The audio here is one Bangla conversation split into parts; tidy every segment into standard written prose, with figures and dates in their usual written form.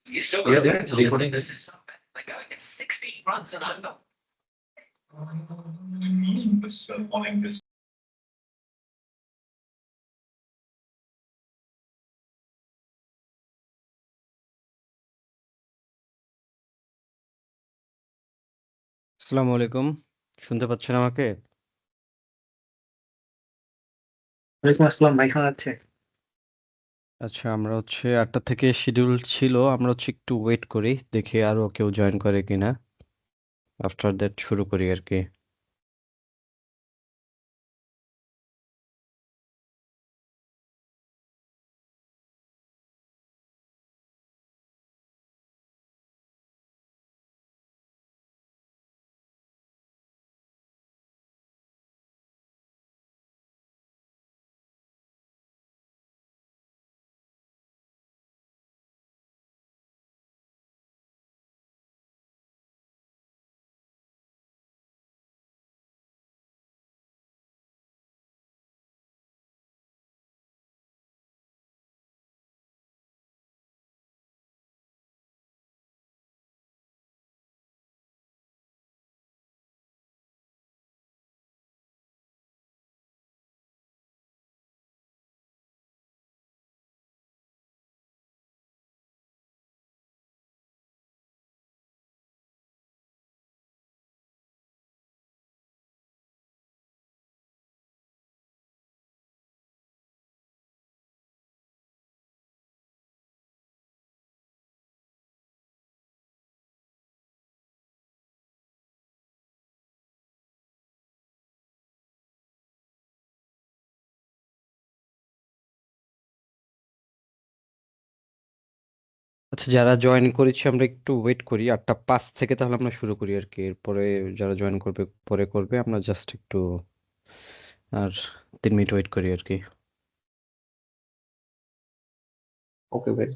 He's still yeah, there. So recording this is so bad. Like I get 16 runs and I'm not. This wanting this. আসসালামু আলাইকুম। শুনতে পাচ্ছেন আমাকে? ওয়ালাইকুম আসসালাম ভাই কেমন আছে? আচ্ছা, আমরা ৮টা থেকে শিডিউল ছিল। আমরা একটু ওয়েট করি। দেখি আরো কেউ জয়েন করে কিনা। আফটার দ্যাট শুরু করি আরকি। আচ্ছা, যারা জয়েন করেছি আমরা একটু ওয়েট করি। ৮টা ৫ থেকে তাহলে আমরা শুরু করি আরকি। এরপরে যারা জয়েন করবে পরে করবে। আমরা জাস্ট একটু আর ৩ মিনিট ওয়েট করি আরকি। ওকে ভাই।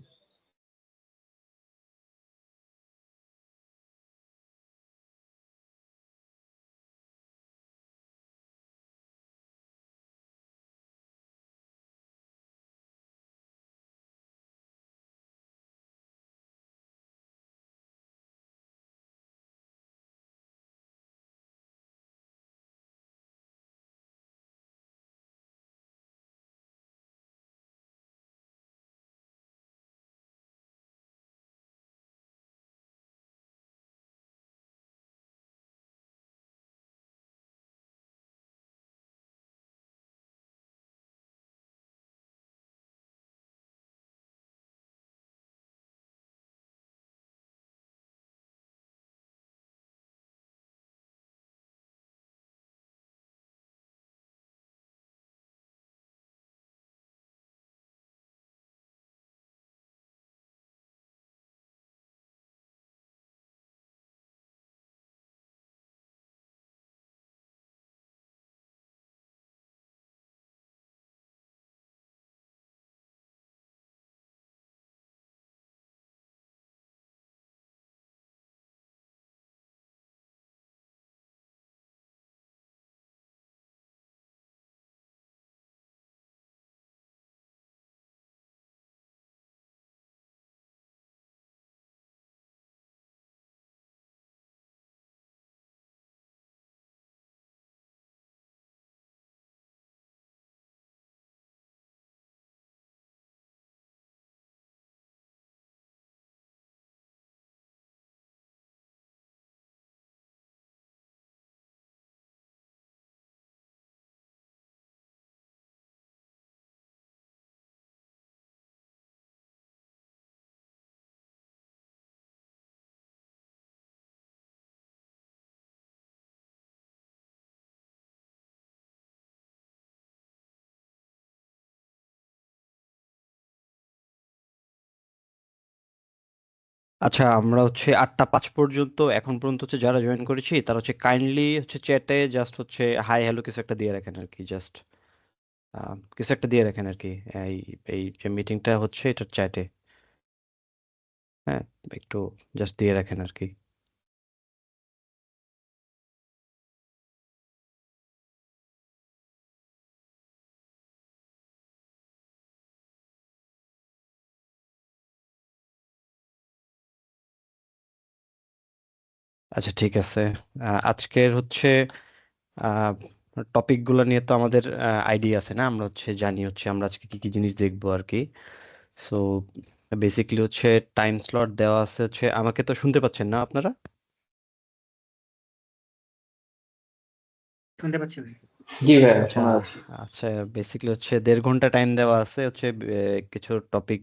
আচ্ছা, আমরা ৮টা ৫ পর্যন্ত এখন পর্যন্ত যারা জয়েন করেছি তারা কাইন্ডলি চ্যাটে জাস্ট হাই হ্যালো কিছু একটা দিয়ে রাখেন আরকি। জাস্ট কিছু একটা দিয়ে রাখেন আরকি। এই এই যে মিটিংটা হচ্ছে এটার চ্যাটে। হ্যাঁ? একটু জাস্ট দিয়ে রাখেন আরকি। আচ্ছা ঠিক আছে। আজকের হচ্ছে টপিক গুলো নিয়ে তো আমাদের আইডিয়া আছে না, আমরা হচ্ছে জানি হচ্ছে আমরা আজকে কি কি জিনিস দেখবো আর কি। সো বেসিক্যালি হচ্ছে টাইম স্লট দেওয়া আছে হচ্ছে, আমাকে তো শুনতে পাচ্ছেন না আপনারা? শুনতে পাচ্ছি ভাই। জি ভাইয়া, আচ্ছা শোনা যাচ্ছে। আচ্ছা, বেসিক্যালি হচ্ছে 1.5 ঘন্টা টাইম দেওয়া আছে হচ্ছে, কিছু টপিক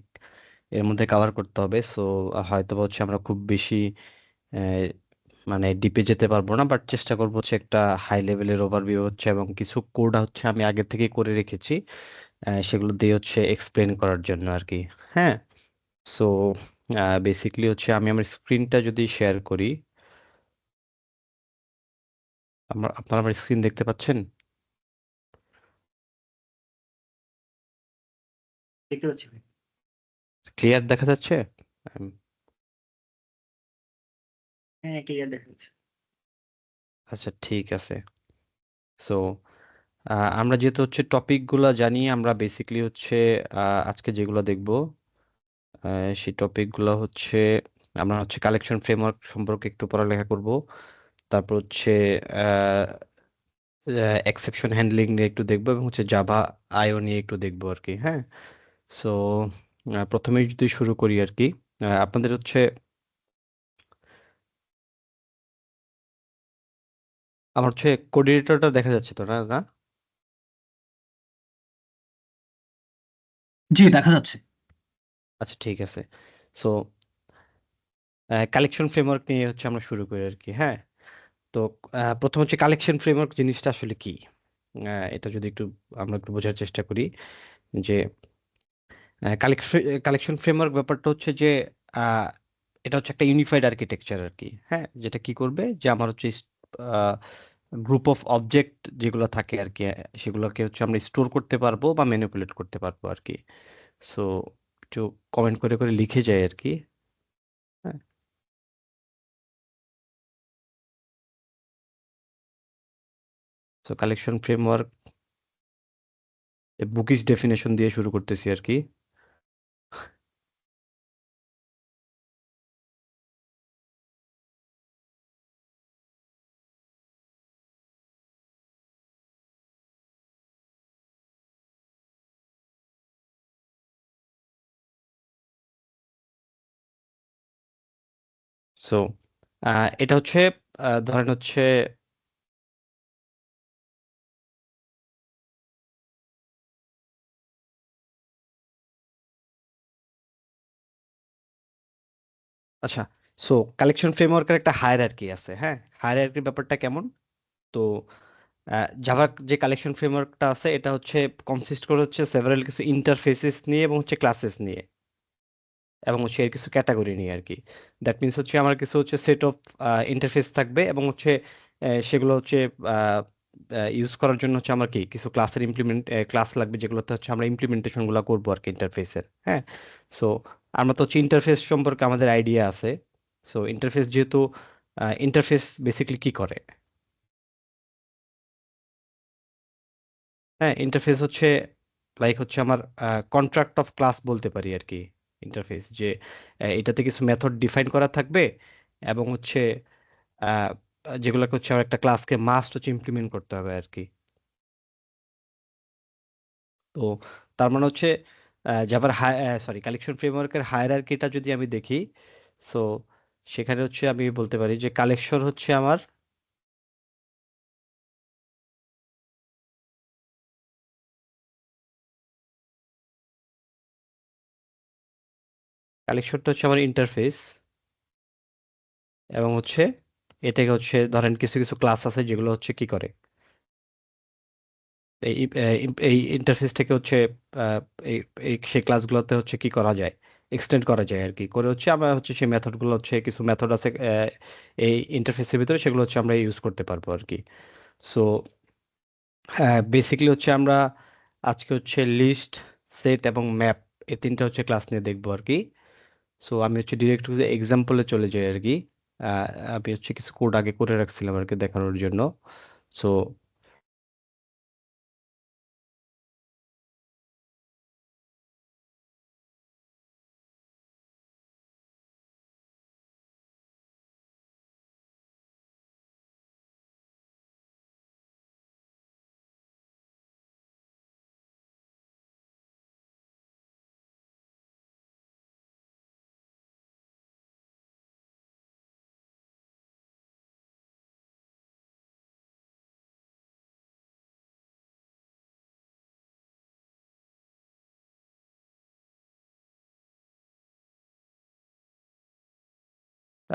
এর মধ্যে কভার করতে হবে। সো হয়তো বা হচ্ছে আমরা খুব বেশি আহ, মানে ডিপে যেতে পারবো না, বাট চেষ্টা করবো হচ্ছে একটা হাই লেভেলের ওভারভিউ হচ্ছে, এবং কিছু কোড হচ্ছে আমি আগে থেকে করে রেখেছি, সেগুলো দিয়ে হচ্ছে এক্সপ্লেন করার জন্য আর কি। হ্যাঁ। সো বেসিক্যালি হচ্ছে আমি আমার স্ক্রিনটা যদি শেয়ার করি, আপনারা আমার স্ক্রিন দেখতে পাচ্ছেন? দেখতে পাচ্ছি ভাই। ক্লিয়ার দেখা যাচ্ছে? উম, হ্যাঁ, ক্লিয়ার দেখা যাচ্ছে। আচ্ছা ঠিক আছে। সো আমরা যেহেতু হচ্ছে টপিকগুলো জানি, আমরা বেসিক্যালি হচ্ছে আজকে যেগুলো দেখব সেই টপিকগুলো হচ্ছে, আমরা হচ্ছে কালেকশন ফ্রেমওয়ার্ক সম্পর্কে একটু পড়ালেখা করব। তারপর হচ্ছে এক্সেপশন হ্যান্ডলিং নিয়ে একটু দেখবো, এবং হচ্ছে জাভা আইও নিয়ে একটু দেখবো আর কি। হ্যাঁ। সো প্রথমেই যদি শুরু করি আর কি, আপনাদের হচ্ছে আমার হচ্ছে কোঅর্ডিনেটরটা দেখা যাচ্ছে তো না? না? জি, দেখা যাচ্ছে। আচ্ছা ঠিক আছে। সো কালেকশন ফ্রেমওয়ার্ক নিয়ে হচ্ছে আমরা শুরু করি আর কি। হ্যাঁ। তো প্রথম হচ্ছে কালেকশন ফ্রেমওয়ার্ক জিনিসটা আসলে কি, এটা যদি একটু আমরা একটু বোঝার চেষ্টা করি, যে কালেকশন ফ্রেমওয়ার্ক ব্যাপারটা হচ্ছে যে আহ, এটা হচ্ছে একটা ইউনিফাইড আর্কিটেকচার আর কি। হ্যাঁ, যেটা কি করবে যে আমার হচ্ছে গ্রুপ অফ অবজেক্ট যেগুলো থাকে আর কি, সেগুলোকে হচ্ছে আমরা স্টোর করতে পারবো বা ম্যানিপুলেট করতে পারবো আর কি। সো একটু কমেন্ট করে করে লিখে যায় আর কি। হ্যাঁ। So collection framework bookish definition দিয়ে শুরু করতেছি আর কি। সো এটা হচ্ছে ধরেন হচ্ছে, আচ্ছা, সো কালেকশন ফ্রেমওয়ার্কের একটা হায়ারার্কি আছে। হ্যাঁ, হায়ারার্কির ব্যাপারটা কেমন? তো জাভার যে কালেকশন ফ্রেমওয়ার্কটা আছে, এটা হচ্ছে কনসিস্ট করে হচ্ছে সেভারাল কিছু ইন্টারফেসেস নিয়ে এবং হচ্ছে ক্লাসেস নিয়ে, এবং হচ্ছে এর কিছু ক্যাটাগরি নিয়ে আর কি। দ্যাট মিনস হচ্ছে আমার কিছু হচ্ছে সেট অফ ইন্টারফেস থাকবে, এবং হচ্ছে সেগুলো হচ্ছে ইউজ করার জন্য হচ্ছে আমার কি কিছু ক্লাসের ক্লাস লাগবে, যেগুলোতে হচ্ছে আমরা ইমপ্লিমেন্টেশন গুলো করবো আর কি ইন্টারফেসের। হ্যাঁ। সো আমরা তো হচ্ছে ইন্টারফেস সম্পর্কে আমাদের আইডিয়া আছে। সো ইন্টারফেস যেহেতু, ইন্টারফেস বেসিক্যালি কি করে? হ্যাঁ, ইন্টারফেস হচ্ছে লাইক হচ্ছে আমার কন্ট্রাক্ট অফ ক্লাস বলতে পারি আর কি। ইন্টারফেস যে এটাতে কিছু মেথড ডিফাইন করা থাকবে, এবং হচ্ছে আহ, যেগুলোকে হচ্ছে আমার একটা ক্লাসকে মাস্ট হচ্ছে ইমপ্লিমেন্ট করতে হবে আর কি। তো তার মানে হচ্ছে জাভার সরি কালেকশন ফ্রেমওয়ার্কের হায়ারার্কিটা যদি আমি দেখি, সো সেখানে হচ্ছে আমি বলতে পারি যে কালেকশন হচ্ছে আমার, কালেকশনটা হচ্ছে আমার ইন্টারফেস, এবং হচ্ছে এ থেকে হচ্ছে ধরেন কিছু কিছু ক্লাস আছে যেগুলো হচ্ছে কি করে, এই এই ইন্টারফেস থেকে হচ্ছে আহ, এই এই সেই ক্লাসগুলোতে হচ্ছে কি করা যায়, এক্সটেন্ড করা যায় আর কি, করে হচ্ছে আমরা হচ্ছে সেই মেথডগুলো হচ্ছে কিছু মেথড আছে এই ইন্টারফেসের ভিতরে, সেগুলো হচ্ছে আমরা ইউজ করতে পারবো আর কি। সো বেসিক্যালি হচ্ছে আমরা আজকে হচ্ছে লিস্ট, সেট এবং ম্যাপ, এই তিনটা হচ্ছে ক্লাস নিয়ে দেখবো আর কি। সো আমি হচ্ছে ডিরেক্ট এক্সাম্পলে চলে যাই আর কি। আহ, আমি হচ্ছে কিছু কোড আগে করে রাখছিলাম আর কি দেখানোর জন্য। সো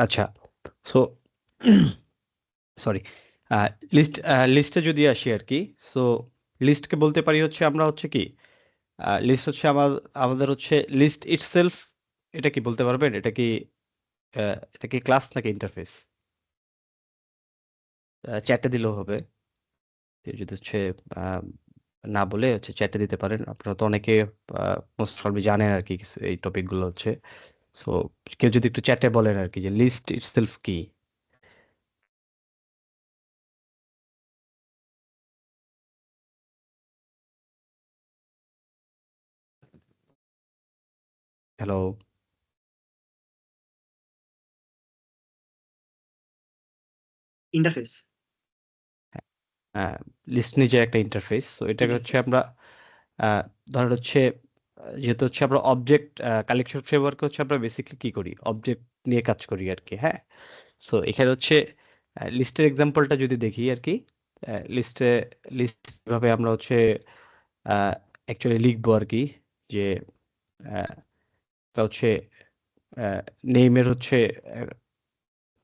আচ্ছা, সো সরি, লিস্টে যদি আসি আর কি, সো লিস্টকে বলতে পারি হচ্ছে আমরা হচ্ছে কি, লিস্ট হচ্ছে আমাদের হচ্ছে লিস্ট ইটসেলফ। এটা কি বলতে পারবেন? এটা কি ক্লাস নাকি ইন্টারফেস? চ্যাটে দিলেও হবে। যদি হচ্ছে আহ, না বলে হচ্ছে চ্যাটে দিতে পারেন। আপনারা তো অনেকে মোস্ট প্রবাবলি জানেন আর কি এই টপিক গুলো হচ্ছে। সো কেউ যদি একটু চ্যাটে বলেন আর কি যে লিস্ট ইটসেলফ কি। হ্যালো। ইন্টারফেস। লিস্ট নিজের একটা ইন্টারফেস। সো এটাকে হচ্ছে ইন্টারফেস। আমরা ধরেন হচ্ছে যেহেতু হচ্ছে আমরা অবজেক্ট কালেকশন ফ্রেমওয়ার্কে হচ্ছে আমরা বেসিক্যালি কি করি, অবজেক্ট নিয়ে কাজ করি আর কি। হ্যাঁ, তো এখানে হচ্ছে লিস্টের এক্সাম্পলটা যদি দেখি আর কি, লিস্টে লিস্ট ভাবে আমরা হচ্ছে অ্যাকচুয়ালি লিখবো আর কি, যে আহ, এটা হচ্ছে নেইমের হচ্ছে আহ,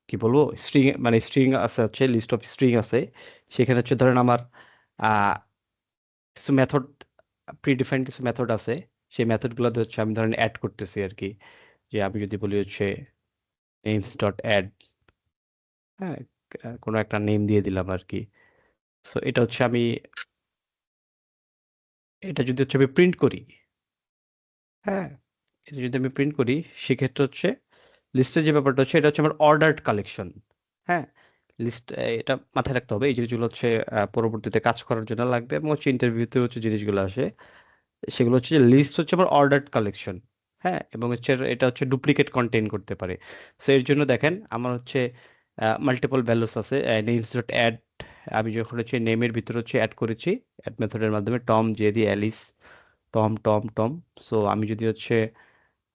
কি বলবো, স্ট্রিং, মানে স্ট্রিং আছে, হচ্ছে লিস্ট অফ স্ট্রিং আছে। সেখানে হচ্ছে ধরেন আমার আহ, কিছু মেথড, প্রিডিফাইন্ড কিছু মেথড আছে। সেই মেথড গুলোতে হচ্ছে আমি ধরেন অ্যাড করতেছি আর কি। যে আমি যদি বলি হচ্ছে নেমস ডট অ্যাড, হ্যাঁ, কোনো একটা নেম দিয়ে দিলাম আর কি। সো এটা হচ্ছে এটা যদি হচ্ছে আমি প্রিন্ট করি, হ্যাঁ, এটা যদি আমি প্রিন্ট করি, সেক্ষেত্রে হচ্ছে লিস্টের যে ব্যাপারটা হচ্ছে এটা হচ্ছে আমার অর্ডার্ড কালেকশন। হ্যাঁ, লিস্ট, এটা মাথায় রাখতে হবে। এই জিনিসগুলো হচ্ছে পরবর্তীতে কাজ করার জন্য লাগবে, এবং হচ্ছে ইন্টারভিউতে হচ্ছে জিনিসগুলো আসে। সেগুলো হচ্ছে যে লিস্ট হচ্ছে আমার অর্ডার্ড কালেকশন। হ্যাঁ, এবং হচ্ছে এটা হচ্ছে ডুপ্লিকেট কন্টেইন করতে পারে। সো এর জন্য দেখেন আমার হচ্ছে মাল্টিপল ভ্যালুস আছে। নেমস ডট অ্যাড, আমি যখন হচ্ছে নেমের ভিতরে হচ্ছে অ্যাড করেছি অ্যাড মেথডের মাধ্যমে, Tom, Jerry, Alice, Tom Tom Tom. So আমি যদি হচ্ছে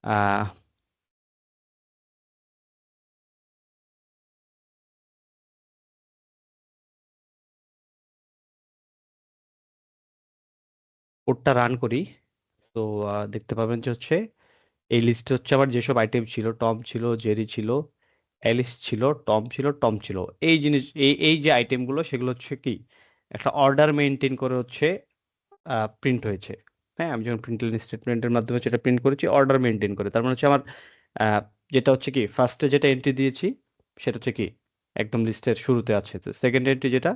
আহ কোডটা রান করি, তো দেখতে পাবেন যে হচ্ছে এই লিস্টে হচ্ছে আমার যেসব আইটেম ছিল, টম ছিল, জেরি ছিল, অ্যালিস ছিল, টম ছিল, টম ছিল, এই জিনিস, এই যে আইটেমগুলো, সেগুলো হচ্ছে কি একটা অর্ডার মেনটেন করে হচ্ছে প্রিন্ট হয়েছে। হ্যাঁ, আমি যখন প্রিন্ট স্টেটমেন্টের মাধ্যমে সেটা প্রিন্ট করেছি অর্ডার মেনটেন করে, তার মানে হচ্ছে আমার আহ, যেটা হচ্ছে কি ফার্স্টে যেটা এন্ট্রি দিয়েছি সেটা হচ্ছে কি একদম লিস্টের শুরুতে আছে। তো সেকেন্ড এন্ট্রি যেটা,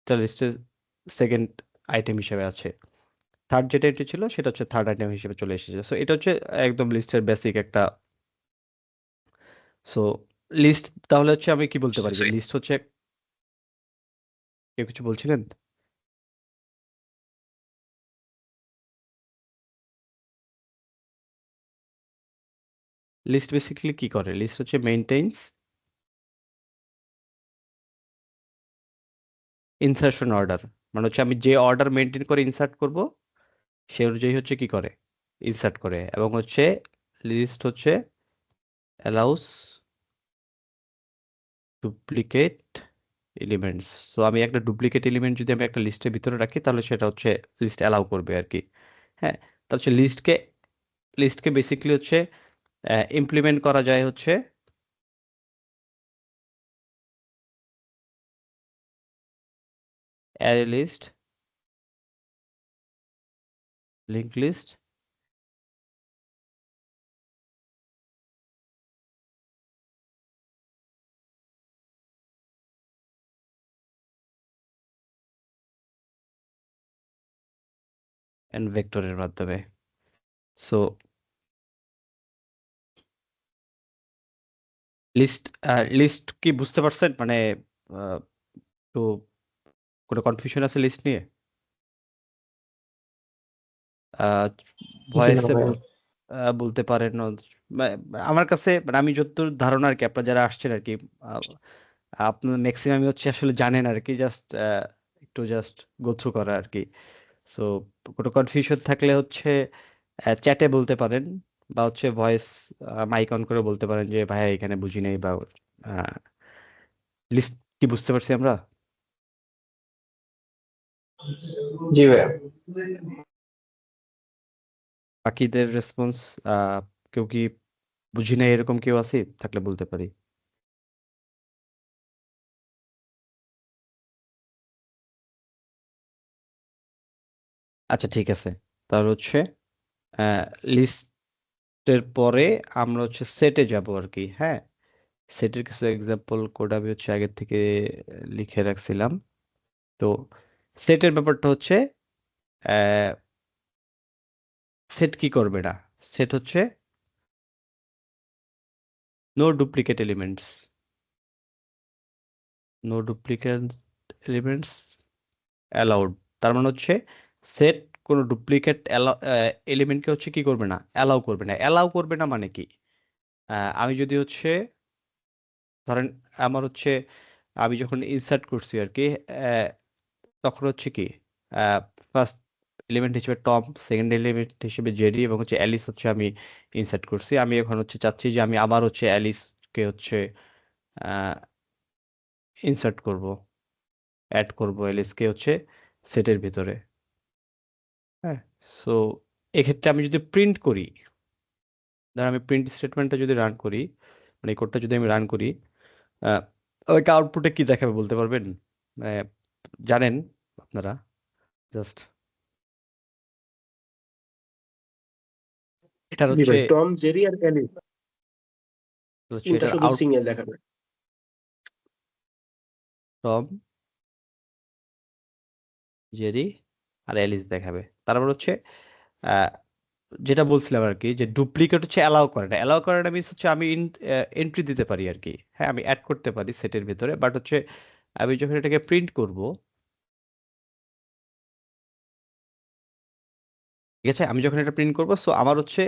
এটা লিস্টের সেকেন্ড আইটেম হিসেবে আছে। থার্ড যেটা এন্ট্রি ছিল সেটা হচ্ছে থার্ড আইটেম হিসেবে চলে এসেছে। সো এটা হচ্ছে একদম লিস্টের বেসিক একটা। সো লিস্ট, তাহলে হচ্ছে আমি কি বলতে পারি যে লিস্ট হচ্ছে, কেউ কিছু বলছিলেন? লিস্ট বেসিক্যালি কি করে? লিস্ট হচ্ছে মেইনটেইনস ইনসার্শন অর্ডার। মানে হচ্ছে আমি যে অর্ডার মেনটেন করে ইনসার্ট করব, সে অনুযায়ী হচ্ছে কি করে, ইনসার্ট করে। এবং হচ্ছে লিস্ট হচ্ছে অ্যালাউস ডুপ্লিকেট এলিমেন্টস। সো আমি একটা ডুপ্লিকেট এলিমেন্ট যদি আমি একটা লিস্টের ভিতরে রাখি, তাহলে সেটা হচ্ছে লিস্ট অ্যালাউ করবে আর কি। হ্যাঁ, তাহলে হচ্ছে লিস্টকে বেসিক্যালি হচ্ছে ইমপ্লিমেন্ট করা যায় হচ্ছে array list, link list, and ভেক্টরের মাধ্যমে। সো লিস্ট লিস্ট কি বুঝতে পারছেন? মানে আহ, তো কোনো কনফিউশন আছে লিস্ট নিয়ে? জি না ভয়েসে ভাইয়া। বলতে পারেন আমার কাছে, মানে আমি যতদূর ধারণা আর কি, আপনারা যারা আসছেন আর কি, আহ, আপনার ম্যাক্সিমামই হচ্ছে আসলে জানেন আর কি, জাস্ট একটু জাস্ট গো থ্রু করা আর কি। সো কোনো কনফিউশন থাকলে হচ্ছে চ্যাটে বলতে পারেন, বা হচ্ছে ভয়েস মাইক অন করে বলতে পারেন যে ভাইয়া এখানে বুঝি নেই, বা লিস্ট কি বুঝতে পারছি আমরা। জি ভাইয়া। বাকিদের রেসপন্স, কেউ কি বুঝি নাই এরকম কেউ আছে থাকলে বলতে পারি। আচ্ছা ঠিক আছে, তাহলে হচ্ছে লিস্টের পরে আমরা হচ্ছে সেটে যাব আর কি। হ্যাঁ, সেটের কিছু এক্সাম্পল কোড আমি হচ্ছে আগের থেকে লিখে রাখছিলাম। তো সেটের ব্যাপারটা হচ্ছে সেট কি করবে না, সেট হচ্ছে no duplicate elements, no duplicate elements allowed. তার মানে হচ্ছে সেট কোনো ডুপ্লিকেট এলিমেন্টকে হচ্ছে কি করবে না, অ্যালাউ করবে না। অ্যালাউ করবে না মানে কি, আমি যদি হচ্ছে ধরেন আমার হচ্ছে আমি যখন ইনসার্ট করছি আর কি, আহ, তখন হচ্ছে কি ফার্স্ট এলিমেন্ট হিসেবে টম, সেকেন্ড এলিমেন্ট হিসেবে জেরি এবং হচ্ছে অ্যালিস হচ্ছে আমি ইনসার্ট করছি। আমি এখন হচ্ছে চাচ্ছি যে আমি আবার হচ্ছে অ্যালিসকে হচ্ছে ইনসার্ট করব, অ্যাড করব অ্যালিসকে হচ্ছে সেটের ভিতরে। হ্যাঁ, সো এক্ষেত্রে আমি যদি প্রিন্ট করি, ধর আমি প্রিন্ট স্টেটমেন্টটা যদি রান করি, মানে এই কোডটা যদি আমি রান করি, আহ, আমাকে আউটপুটে কি দেখাবে বলতে পারবেন? মানে জানেন আপনারা? জাস্ট এটার জি হচ্ছে ভাই, টম, জেরি আর অ্যালি হচ্ছে তিনটা এটার শুধু সিঙ্গেল দেখাবে। আউটফ্রম জেরি আর অ্যালিস দেখাবে। তারপর হচ্ছে আহ, যেটা বলছিলাম আর কি, যে ডুপ্লিকেট হচ্ছে অ্যালাউ করে না। অ্যালাউ করে না মিনস হচ্ছে আমি এন্ট্রি দিতে পারি আর কি। হ্যাঁ, আমি অ্যাড করতে পারি সেটের ভিতরে, বাট হচ্ছে আমি যখন এটাকে প্রিন্ট করব, ঠিক আছে, আমি যখন এটা প্রিন্ট করব, সো আমার হচ্ছে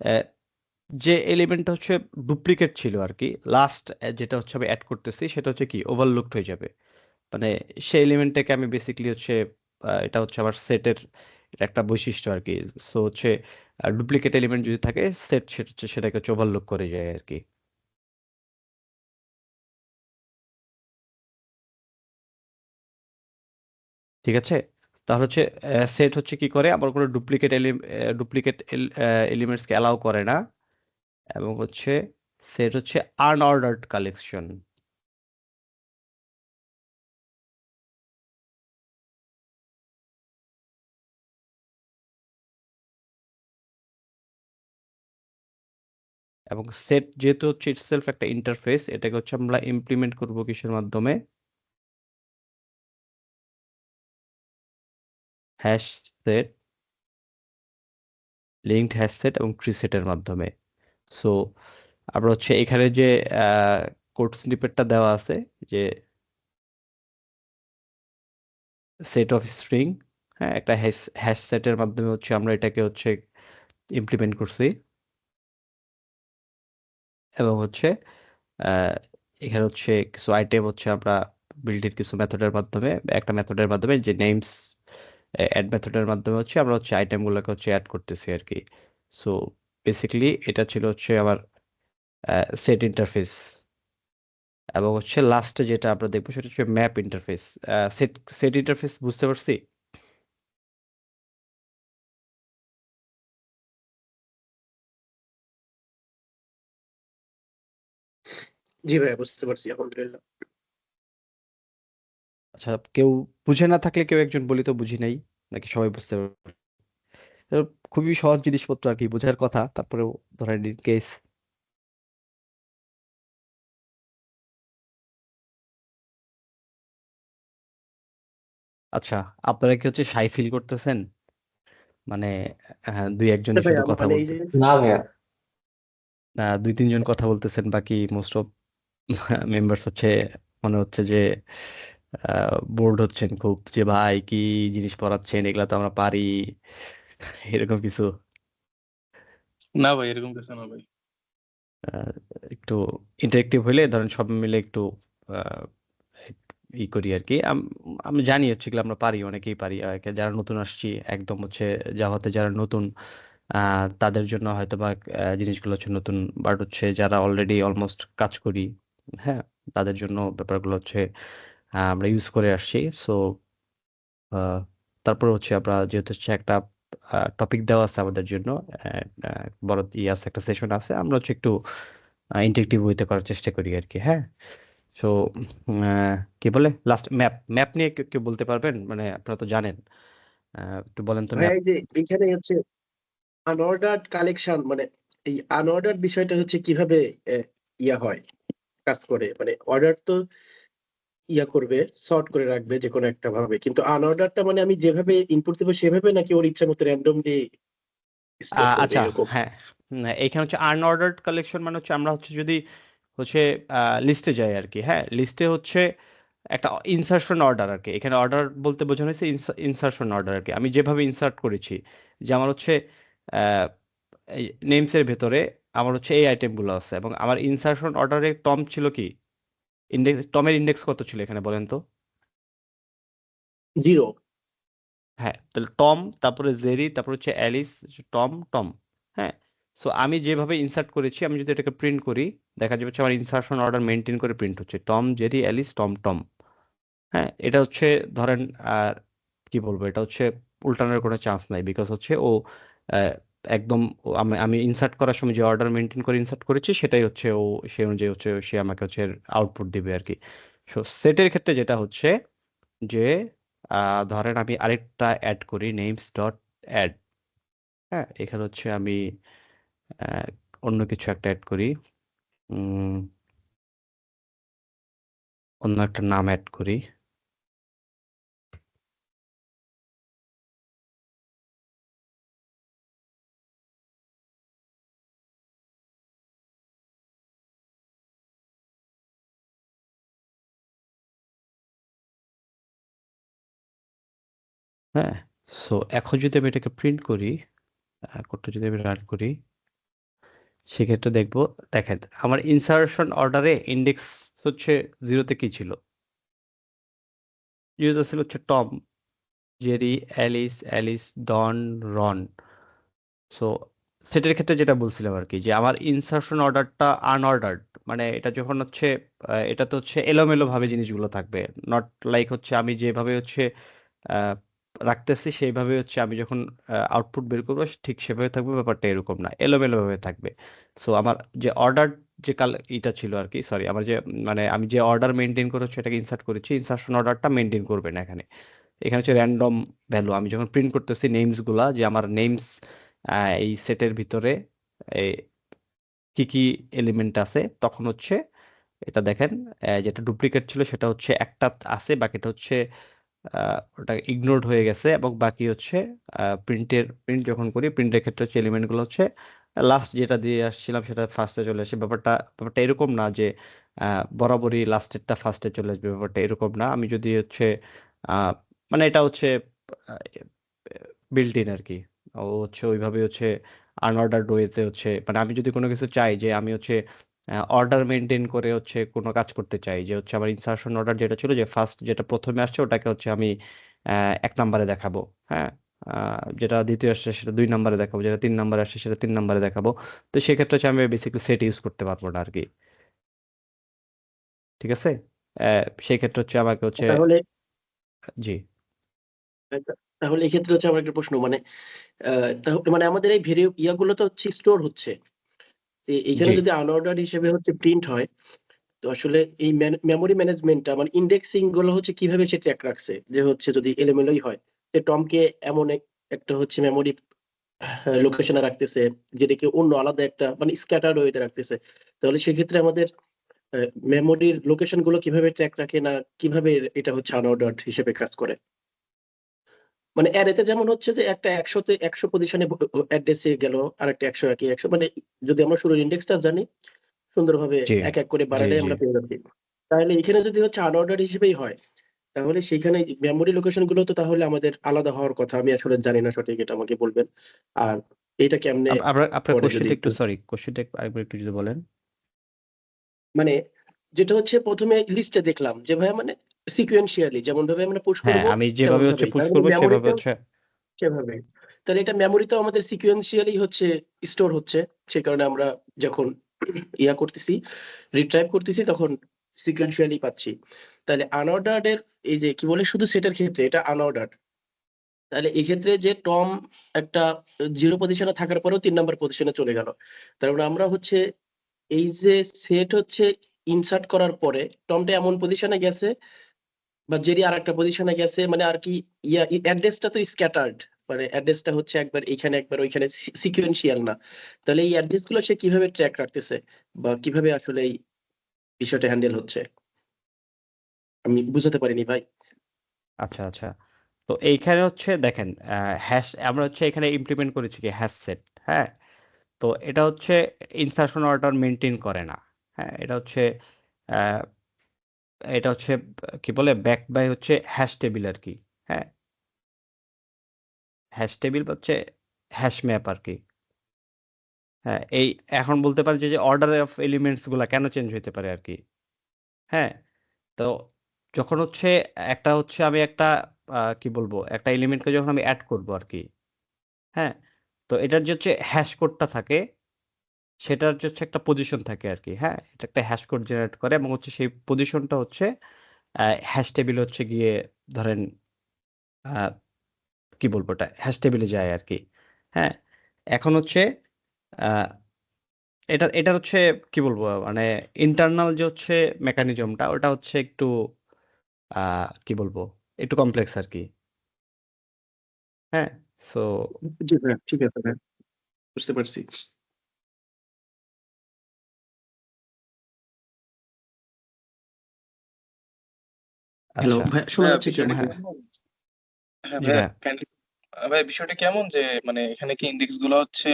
আহ, যে এলিমেন্টটা হচ্ছে ডুপ্লিকেট ছিল আর কি, লাস্ট যেটা হচ্ছে আমি অ্যাড করতেছি সেটা হচ্ছে কি ওভারলুকড হয়ে যাবে। মানে সেই এলিমেন্টটাকে আমি বেসিক্যালি হচ্ছে এটা হচ্ছে আমার সেটের এটা একটা বৈশিষ্ট্য আর কি। সো হচ্ছে ডুপ্লিকেট এলিমেন্ট যদি থাকে, সেট সেটাকে হচ্ছে ওভারলুক করে যায় আর কি। ঠিক আছে, তাহলে হচ্ছে সেট হচ্ছে কি করে, আমার কোনো ডুপ্লিকেট এলিমেন্টসকে অ্যালাউ করে না। এবং হচ্ছে সেট হচ্ছে আনঅর্ডার্ড কালেকশন। এবং সেট যেহেতু হচ্ছে ইটসেলফ একটা ইন্টারফেস, এটাকে হচ্ছে আমরা ইমপ্লিমেন্ট করব কিসের মাধ্যমে? Hash set, linked hash set এবং ট্রি সেটের মাধ্যমে। সো আমরা হচ্ছে এখানে যে কোড স্নিপেটটা দেওয়া আছে, যে সেট অফ স্ট্রিং, হ্যাঁ, একটা হ্যাশ হ্যাশ সেটের মাধ্যমে হচ্ছে আমরা এটাকে হচ্ছে ইমপ্লিমেন্ট করছি। এবং হচ্ছে আহ, এখানে হচ্ছে কিছু আইটেম হচ্ছে আমরা বিল্ডিং কিছু মেথডের মাধ্যমে, একটা মেথডের মাধ্যমে যে নেমস অ্যাড মেথডের মাধ্যমে হচ্ছে আমরা হচ্ছে আইটেমগুলোকে হচ্ছে অ্যাড করতেছি আর কি। সো বেসিক্যালি এটা ছিল হচ্ছে আমার সেট ইন্টারফেস। এবং হচ্ছে লাস্টে যেটা আমরা দেখবো সেটা হচ্ছে map interface. Set set interface বুঝতে পারছি? জি ভাই, বুঝতে পারছি আলহামদুলিল্লাহ। আচ্ছা, কেউ বুঝে না থাকলে কেউ একজন বলি তো বুঝি নাই, নাকি সবাই বুঝতে পারবে? তো খুবই সহজ জিনিসপত্র আর কি, বোঝার কথা, তারপরেও ধরেন ইন কেস। আচ্ছা, আপনারা কি হচ্ছে সাই ফিল করতেছেন? মানে দুই একজনই ভাই শুধু কথা মানে এই বলতে, যে না ভাইয়া। দুই তিনজন কথা বলতেছেন, বাকি মোস্ট অফ মেম্বার্স হচ্ছে মনে হচ্ছে যে বোর্ড হচ্ছেন খুব, যে ভাই কি জিনিস পড়াচ্ছেন, এগুলা তো আমরা পারি, এরকম কিছু। না ভাই, এরকম কিছু না ভাই। আহ, একটু ইন্টারেক্টিভ হইলে ধরেন সব মিলে একটু আহ, ই করি আর কি। আমি জানি হচ্ছে এগুলো আমরা পারি, অনেকেই পারি। যারা নতুন আসছি একদম হচ্ছে জাভাতে, যারা নতুন তাদের জন্য হয়তো বা জিনিসগুলো হচ্ছে নতুন, বাট হচ্ছে যারা অলরেডি অলমোস্ট কাজ করি, হ্যাঁ, তাদের জন্য ব্যাপারগুলো হচ্ছে আমরা ইউজ করে আসছি। সো তারপর হচ্ছে আমরা যেহেতু হচ্ছে একটা টপিক দেওয়া আছে আমাদের জন্য, বড় ইয়ে আছে, একটা সেশন আছে, আমরা হচ্ছে একটু ইন্টারেক্টিভ হইতে করার চেষ্টা করি আর কি। হ্যাঁ, সো কি বলে লাস্ট ম্যাপ, ম্যাপ নিয়ে কেউ কেউ বলতে পারবেন? মানে আপনারা তো জানেন একটু বলেন তো ভাইয়া এই যে এইখানে হচ্ছে আনঅর্ডার্ড কালেকশন, মানে এই আনঅর্ডার্ড বিষয়টা হচ্ছে কিভাবে ইয়া হয়, কাজ করে? মানে অর্ডার তো ইয়া করবে, সর্ট করে রাখবে যে কোনো একটা ভাবে, কিন্তু আনঅর্ডারটা মানে আমি যেভাবে ইনপুট দেবো সেভাবে, নাকি ওর ইচ্ছা মতো র্যান্ডমলি স্টোর করবে আচ্ছা, এরকম? হ্যাঁ, এইখানে হচ্ছে আনঅর্ডার্ড কালেকশন মানে হচ্ছে আমরা হচ্ছে যদি হচ্ছে লিস্টে যাই আর কি। হ্যাঁ, লিস্টে হচ্ছে একটা ইনসার্শন অর্ডার আর কি। এখানে অর্ডার বলতে বোঝানো হয়েছে ইনসার্শন অর্ডার আর কি। আমি যেভাবে ইনসার্ট করেছি, যে আমার হচ্ছে এই নেমসের ভেতরে আমার হচ্ছে এই আইটেমগুলো আছে, এবং আমার ইনসার্শন অর্ডারে টম ছিল কি, ইন্ডেক্স, টমের ইন্ডেক্স কত ছিল এখানে বলেন তো? 0। হ্যাঁ, তাহলে টম, তারপরে জেরি, তারপর হচ্ছে অ্যালিস, টম টম। হ্যাঁ, সো আমি যেভাবে ইনসার্ট করেছি, আমি যদি এটাকে প্রিন্ট করি, দেখা যাবে হচ্ছে আমার ইনসার্শন অর্ডার মেনটেন করে প্রিন্ট হচ্ছে Tom, Jerry, Alice, Tom Tom. হ্যাঁ, এটা হচ্ছে ধরেন আর কি বলবো, এটা হচ্ছে উল্টানোর কোনো চান্স নাই, বিকজ হচ্ছে ও আহ, একদম আমি ইনসার্ট করার সময় যে অর্ডার মেনটেন করে ইনসার্ট করেছি, সেটাই হচ্ছে ও, সে অনুযায়ী হচ্ছে সে আমাকে হচ্ছে আউটপুট দিবে আর কি। সো সেটের ক্ষেত্রে যেটা হচ্ছে যে ধরেন আমি আরেকটা অ্যাড করি, নেমস ডট অ্যাড। হ্যাঁ, এখানে হচ্ছে আমি আহ, অন্য কিছু একটা অ্যাড করি, উম, অন্য একটা নাম অ্যাড করি। হ্যাঁ, সো এখন যদি আমি এটাকে প্রিন্ট করি, কোডটা যদি আমি রান করি, সেক্ষেত্রে দেখবো, দেখেন আমার ইনসার্শন অর্ডারে ইন্ডেক্স হচ্ছে 0-তে কি ছিল? 0-তে ছিল হচ্ছে টম, জেরি, অ্যালিস, অ্যালিস, ডন, রন। সো সেটার ক্ষেত্রে যেটা বলছিলাম আর কি, যে আমার ইনসার্শন অর্ডারটা আনঅর্ডার্ড, মানে এটা যখন হচ্ছে এটা তো হচ্ছে এলোমেলো ভাবে জিনিসগুলো থাকবে, নট লাইক হচ্ছে আমি যেভাবে হচ্ছে আহ, রাখতেছি সেইভাবে হচ্ছে আমি যখন আউটপুট বের করবো ঠিক সেভাবে থাকবে, ব্যাপারটা এরকম না, এলোমেলো ভাবে থাকবে। সো আমার যে অর্ডার, যে এটা ছিল আর কি, সরি, আমার যে মানে আমি যে অর্ডার মেনটেন করে হচ্ছে এটাকে ইনসার্ট করেছি, ইনসার্শন অর্ডারটা মেনটেন করবে না এখানে। এখানে হচ্ছে র্যান্ডম ভ্যালু, আমি যখন প্রিন্ট করতেছি নেমস গুলা, যে আমার নেমস এই সেটের ভিতরে এই কি কি এলিমেন্ট আছে, তখন হচ্ছে এটা দেখেন যেটা ডুপ্লিকেট ছিল সেটা হচ্ছে একটা আছে, বাকিটা হচ্ছে ওটা ইগনোরড হয়ে গেছে, এবং বাকি হচ্ছে প্রিন্ট যখন করি, প্রিন্টের ক্ষেত্রে হচ্ছে এলিমেন্ট গুলো হচ্ছে লাস্ট যেটা দিয়ে আসছিলাম সেটা ফার্স্টে চলে আসে। ব্যাপারটা এরকম না যে বরাবরই লাস্টেরটা ফার্স্টে চলে আসবে, ব্যাপারটা এরকম না। আমি যদি হচ্ছে আহ, মানে এটা হচ্ছে বিল্ট ইন আর কি, ও হচ্ছে ওইভাবে হচ্ছে আনঅর্ডার্ড ওয়েতে হচ্ছে, মানে আমি যদি কোনো কিছু চাই যে আমি হচ্ছে অর্ডার মেনটেন করে হচ্ছে কোনো কাজ করতে চাই, যে হচ্ছে আমার ইনসার্শন অর্ডার যেটা ছিল, যে ফার্স্ট যেটা প্রথমে আসছে ওটাকে হচ্ছে আমি 1 নম্বরে দেখাবো। হ্যাঁ, যেটা দ্বিতীয় আসছে সেটা 2 নম্বরে দেখাবো, যেটা 3 নম্বরে আসছে সেটা 3 নম্বরে দেখাবো। তো সেক্ষেত্রে হচ্ছে আমি বেসিক্যালি সেট ইউজ করতে পারবো না আর কি। ঠিক আছে, সেই ক্ষেত্রে হচ্ছে আমাকে হচ্ছে, তাহলে জি তাহলে এক্ষেত্রে হচ্ছে আমার একটা প্রশ্ন, মানে তাহলে মানে আমাদের এই ভেরিয়েবল ইয়াগুলো তো হচ্ছে স্টোর হচ্ছে, এইখানে জি যদি আনঅর্ডার হিসেবে হচ্ছে প্রিন্ট হয়, তো আসলে এই মেমোরি ম্যানেজমেন্টটা মানে ইন্ডেক্সিং গুলো হচ্ছে কিভাবে সে ট্র্যাক রাখছে, যে হচ্ছে যদি এলোমেলোই হয়, যে টমকে এমন একটা হচ্ছে মেমোরি লোকেশনে রাখতেছে, যেটাকে অন্য আলাদা একটা মানে স্ক্যাটার্ড ওয়েতে রাখতেছে, তাহলে সেক্ষেত্রে আমাদের মেমোরির লোকেশন গুলো কিভাবে ট্র্যাক রাখে, না কিভাবে এটা হচ্ছে আনঅর্ডার্ড হিসেবে কাজ করে? মানে অ্যারেতে যেমন হচ্ছে যে একটা 100-তে 100 পজিশনে অ্যাড্রেসে গেল, আর একটা 100 একই 100, মানে যদি আমরা শুরুর ইন্ডেক্সটা জানি সুন্দরভাবে জি এক এক করে জি বাড়ালে জি আমরা পেয়ে যাচ্ছি। তাহলে এখানে যদি হচ্ছে আনঅর্ডার হিসেবেই হয়, তাহলে সেখানে মেমোরি লোকেশন গুলো তো তাহলে আমাদের আলাদা হওয়ার কথা, আমি আসলে জানি না সঠিক, এটা আমাকে বলবেন। আর এটা কেমনে আপনার করে যদি কোশ্চেনটা একটু, একটু, সরি, কোশ্চেনটা আরেকবার একটু যদি বলেন। মানে যেটা হচ্ছে প্রথমে লিস্টে দেখলাম যে ভাই মানে সিকোয়েন্সিয়ালি যেমন ভাবে আমরা পুশ হ্যাঁ, করবো আমি তেমন যেভাবে হচ্ছে ভাবেই, পুশ তার মানে করবো সেভাবে মেমোরিতেও হচ্ছে, সেভাবে, তাহলে এটা মেমোরিতেও আমাদের সিকোয়েন্সিয়ালি হচ্ছে স্টোর হচ্ছে। সেই কারণে আমরা যখন ইয়া করতেছি, রিট্রাইভ করতেছি, তখন সিকোয়েন্সিয়ালি পাচ্ছি। তাহলে আনঅর্ডার্ড এর এই যে কি বলে, শুধু সেটার ক্ষেত্রে এটা আনঅর্ডার্ড, তাহলে এই ক্ষেত্রে যে টম একটা 0 পজিশনে থাকার পরেও 3 নম্বর পজিশনে চলে গেল, তার মানে আমরা হচ্ছে এই যে সেট হচ্ছে ইনসার্ট করার পরে টমটা এমন পজিশনে গেছে বা যেটি আর একটা পজিশনে গেছে মানে আর কি ইয়া অ্যাড্রেসটা তো স্ক্যাটার্ড, মানে অ্যাড্রেসটা হচ্ছে একবার এখানে একবার ওইখানে সিকুয়েন্সিয়াল না। তাহলে এই অ্যাড্রেস গুলো সে কিভাবে ট্র্যাক রাখতেছে বা কিভাবে আসলে এই বিষয়টা হ্যান্ডেল হচ্ছে, আমি বুঝাতে পারিনি ভাই। আচ্ছা আচ্ছা। তো এইখানে হচ্ছে দেখেন হ্যাশ আমরা হচ্ছে এখানে ইমপ্লিমেন্ট করেছি কি হ্যাশ সেট। হ্যাঁ, তো এটা হচ্ছে ইনসার্শন অর্ডার মেনটেন করে না। হ্যাঁ, আহ, এটা হচ্ছে কি বলে ব্যাক বাই হচ্ছে হ্যাশ টেবিল আর কি। হ্যাঁ, হ্যাশ টেবিল হচ্ছে হ্যাশ ম্যাপ আর কি। হ্যাঁ, এই এখন বলতে পারেন যে অর্ডার অফ এলিমেন্টস গুলা কেন চেঞ্জ হতে পারে আর কি। হ্যাঁ, তো যখন হচ্ছে একটা হচ্ছে আমি একটা কি বলবো একটা এলিমেন্টকে যখন আমি অ্যাড করব আর কি। হ্যাঁ, তো এটার যে হচ্ছে হ্যাশ কোডটা থাকে সেটার যে হচ্ছে একটা পজিশন থাকে আর কি। হ্যাঁ, এটা একটা হ্যাশ কোড জেনারেট করে এবং হচ্ছে সেই পজিশনটা হচ্ছে হ্যাশ টেবিল হচ্ছে গিয়ে ধরেন আহ, কি বলবো ওটা হ্যাশ টেবিলে যায় আর কি। হ্যাঁ, এখন হচ্ছে আহ, এটার হচ্ছে কি বলবো মানে ইন্টারনাল যে হচ্ছে মেকানিজমটা ওটা হচ্ছে একটু কি বলবো একটু কমপ্লেক্স আর কি। হ্যাঁ, সো জি ভাই, ঠিক আছে ভাই, বুঝতে পারছি। হ্যালো আচ্ছা। ভাই, শোনা ভাইয়া যাচ্ছে কি বিষয়টা আমাকে? হ্যাঁ কেমন? হ্যাঁ জি ভাইয়া ভাইয়া। কাইন্ডলি ভাই বিষয়টা কেমন যে মানে এখানে কি ইন্ডেক্স গুলো হচ্ছে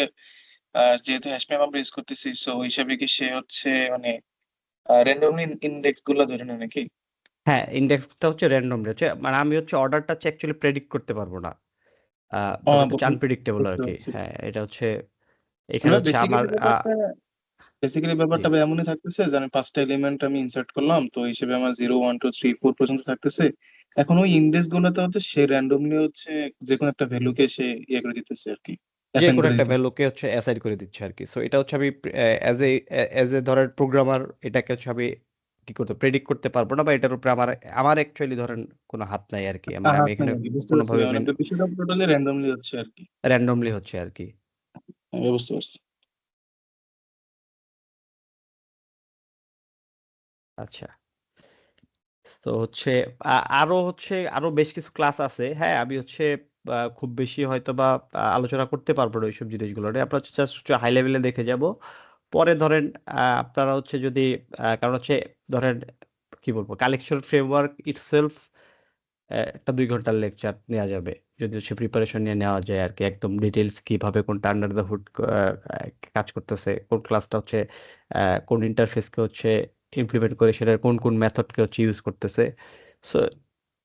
যেহেতু হ্যাশ ম্যাপ আমরা ইউজ করতেছি সো হিসাবে কি সে হচ্ছে মানে র্যান্ডমলি ইন্ডেক্স গুলো ধরে নেয় নাকি? হ্যাঁ, ইন্ডেক্সটা হচ্ছে র্যান্ডম হচ্ছে মানে আমি হচ্ছে অর্ডারটা হচ্ছে অ্যাকচুয়ালি প্রেডিক্ট করতে পারবো না। ব্যাপারটা হচ্ছে আনপ্রেডিক্টেবল আর বুঝতে কি। পারছি। হ্যাঁ, এটা হচ্ছে এখানে মানে হচ্ছে আমার বেসিক্যালি জি। ব্যাপারটা ভাই এমনই থাকতেছে যে আমি 5টা এলিমেন্ট আমি ইনসার্ট করলাম তো এই হিসেবে আমার 0 1 2 3 4 পর্যন্ত থাকতেছে। এখন ওই ইন্ডেক্স গুলোতে হচ্ছে সে র্যান্ডমলি হচ্ছে যে কোনো একটা ভ্যালুকে সে ইয়ে করে দিতেছে আর কি, যে অ্যাসাইন কোনো করে একটা দিতেছে। ভ্যালুকে হচ্ছে অ্যাসাইন করে দিচ্ছে আর কি। সো এটা হচ্ছে আমি অ্যাজ এ ধরেন প্রোগ্রামার এটাকে হচ্ছে আমি কি করতে প্রেডিক্ট করতে পারবো না বা এটার উপরে আমার আমার অ্যাকচুয়ালি ধরেন কোনো হাত নাই আর কি। মানে আমি হাত নাই এখানে আর কি, বুঝতে পারছি কোনোভাবে ভাই, মানে বিষয়টা টোটালি র্যান্ডমলি হচ্ছে আর কি। র্যান্ডমলি হচ্ছে আর কি। আমি বুঝতে পারছি। আচ্ছা, তো হচ্ছে আরো বেশ কিছু ক্লাস আছে। হ্যাঁ, আমি হচ্ছে খুব বেশি হয়তো বা আলোচনা করতে পারবো না ওইসব জিনিসগুলো নিয়ে। আমরা হচ্ছে জাস্ট হাই লেভেলে দেখে যাব। পরে ধরেন আপনারা হচ্ছে যদি কারণ হচ্ছে ধরেন কি বলবো কালেকশন ফ্রেমওয়ার্ক ইটসেলফ একটা 2 ঘন্টার লেকচার নেওয়া যাবে যদি হচ্ছে প্রিপারেশন নিয়ে নেওয়া যায় আর কি। একদম ডিটেলস কিভাবে কোনটা আন্ডার দ্য হুড কাজ করতেছে, কোন ক্লাসটা হচ্ছে কোন ইন্টারফেসকে হচ্ছে ইমপ্লিমেন্ট করে সেটার কোন কোন মেথডকে হচ্ছে ইউজ করতেছে। সো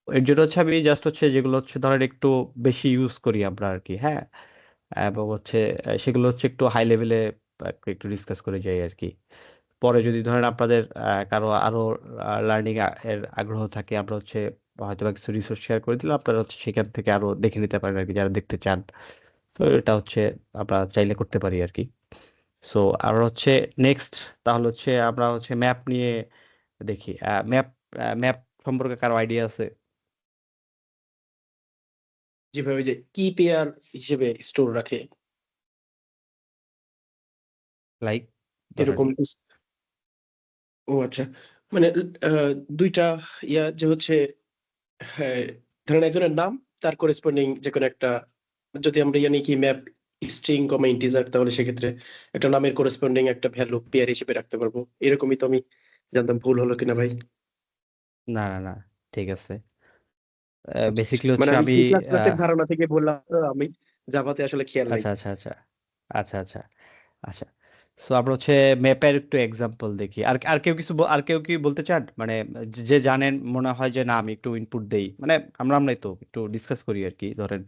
এর জন্য হচ্ছে আমি জাস্ট হচ্ছে যেগুলো হচ্ছে ধরেন একটু বেশি ইউজ করি আমরা আর কি। হ্যাঁ, এবং হচ্ছে সেগুলো হচ্ছে একটু হাই লেভেলে একটু ডিসকাস করে যাই আর কি। পরে যদি ধরেন আপনাদের কারো আরো লার্নিং এর আগ্রহ থাকে আমরা হচ্ছে হয়তো বা কিছু রিসোর্স শেয়ার করে দিলাম, আপনারা হচ্ছে সেখান থেকে আরো দেখে নিতে পারেন আর কি যারা দেখতে চান। তো এটা হচ্ছে আমরা চাইলে করতে পারি আর কি। সো আর হচ্ছে নেক্সট তাহলে হচ্ছে আমরা হচ্ছে ম্যাপ নিয়ে দেখি। ম্যাপ ম্যাপ সম্পর্কে কারো আইডিয়া আছে? যেভাবে যে কি পেয়ার হিসেবে স্টোর রাখে লাইক ধরেন এরকম ও আচ্ছা, মানে আহ, দুইটা ইয়া যে হচ্ছে, হ্যাঁ, ধরেন একজনের নাম তার করেসপন্ডিং যে কোনো একটা, যদি আমরা জানি কি ম্যাপ স্ট্রিং কমা ইন্টিজার, তাহলে সেক্ষেত্রে একটা নামের করেসপন্ডিং একটা ভ্যালু পেয়ার হিসেবে রাখতে পারবো। এরকমই তো আমি জানতাম, ভুল হলো কিনা ভাই? না না না, ঠিক আছে। আচ্ছা আচ্ছা, বেসিক্যালি মানে হচ্ছে আমি আমি সি প্লাস প্লাস এর আহ, ধারণা থেকে বললাম তো, আমি জাভাতে আসলে খেয়াল নাই। আচ্ছা আচ্ছা আচ্ছা আচ্ছা আচ্ছা আচ্ছা। সো আমরা হচ্ছে ম্যাপের একটু এক্সাম্পল দেখি। আর আর কেউ কিছু আর কেউ কি বলতে চান মানে যে জানেন মনে হয় যে না আমি একটু ইনপুট দেই মানে আমরাই তো একটু ডিসকাস করি আর কি। ধরেন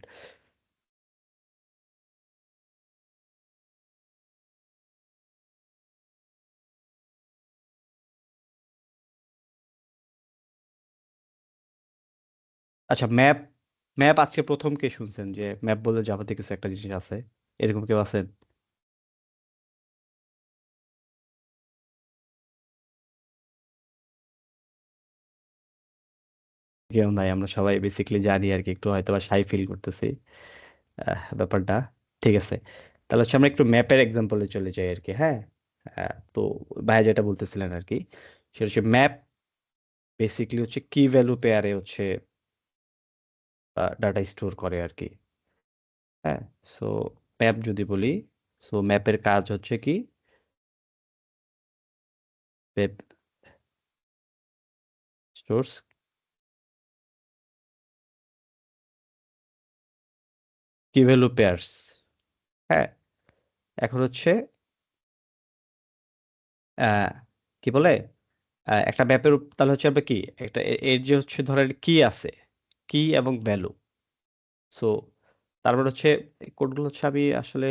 আচ্ছা, ম্যাপ ম্যাপ আজকে প্রথম কে শুনছেন যে ম্যাপ বলে জাভাতে কিছু একটা জিনিস আছে? এরকম কেউ আছেন? কেউ নাই, আমরা সবাই বেসিক্যালি জানি আর কি, একটু হয়তো বা শাই ফিল করতেছি ব্যাপারটা। ঠিক আছে, তাহলে হচ্ছে আমরা একটু ম্যাপের এক্সাম্পলে চলে যাই আর কি। হ্যাঁ, তো ভাইয়া যেটা বলতেছিলেন আর কি সেটা হচ্ছে ম্যাপ বেসিক্যালি হচ্ছে কি ভ্যালু পেয়ারে হচ্ছে ডাটা স্টোর করে আর কি। হ্যাঁ, সো ম্যাপ যদি বলি, সো ম্যাপের কাজ হচ্ছে কি, ম্যাপ স্টোরস কি ভ্যালু পেয়ার্স। হ্যাঁ, এখন হচ্ছে কি বলে, একটা ম্যাপের তাহলে হচ্ছে আমরা কি একটা এর যে হচ্ছে ধরেন কি আছে, কি এবং ভ্যালু। সো তারপর হচ্ছে কোডগুলো হচ্ছে আমি আসলে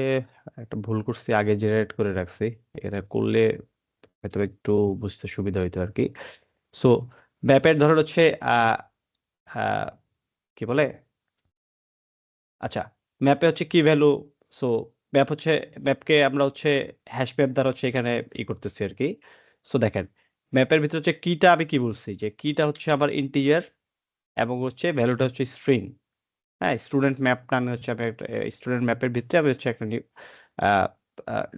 একটা ভুল করছি, আগে জেনারেট করে রাখছি, এটা করলে হয়তো একটু বুঝতে সুবিধা হইতো আর কি। সো ম্যাপের ধরেন হচ্ছে আহ আহ, কি বলে, আচ্ছা ম্যাপে হচ্ছে কি ভ্যালু। সো ম্যাপ হচ্ছে, ম্যাপকে আমরা হচ্ছে হ্যাশ ম্যাপ দ্বারা হচ্ছে এখানে করতেছি আর কি। সো দেখেন ম্যাপের ভিতরে হচ্ছে কিটা, আমি কি বলছি যে কিটা হচ্ছে আমার ইন্টিজার এবং হচ্ছে ভ্যালুটা হচ্ছে স্ট্রিং। হ্যাঁ, স্টুডেন্ট ম্যাপ নামে হচ্ছে আমি একটা স্টুডেন্ট ম্যাপের ভিতরে আমি হচ্ছে একটা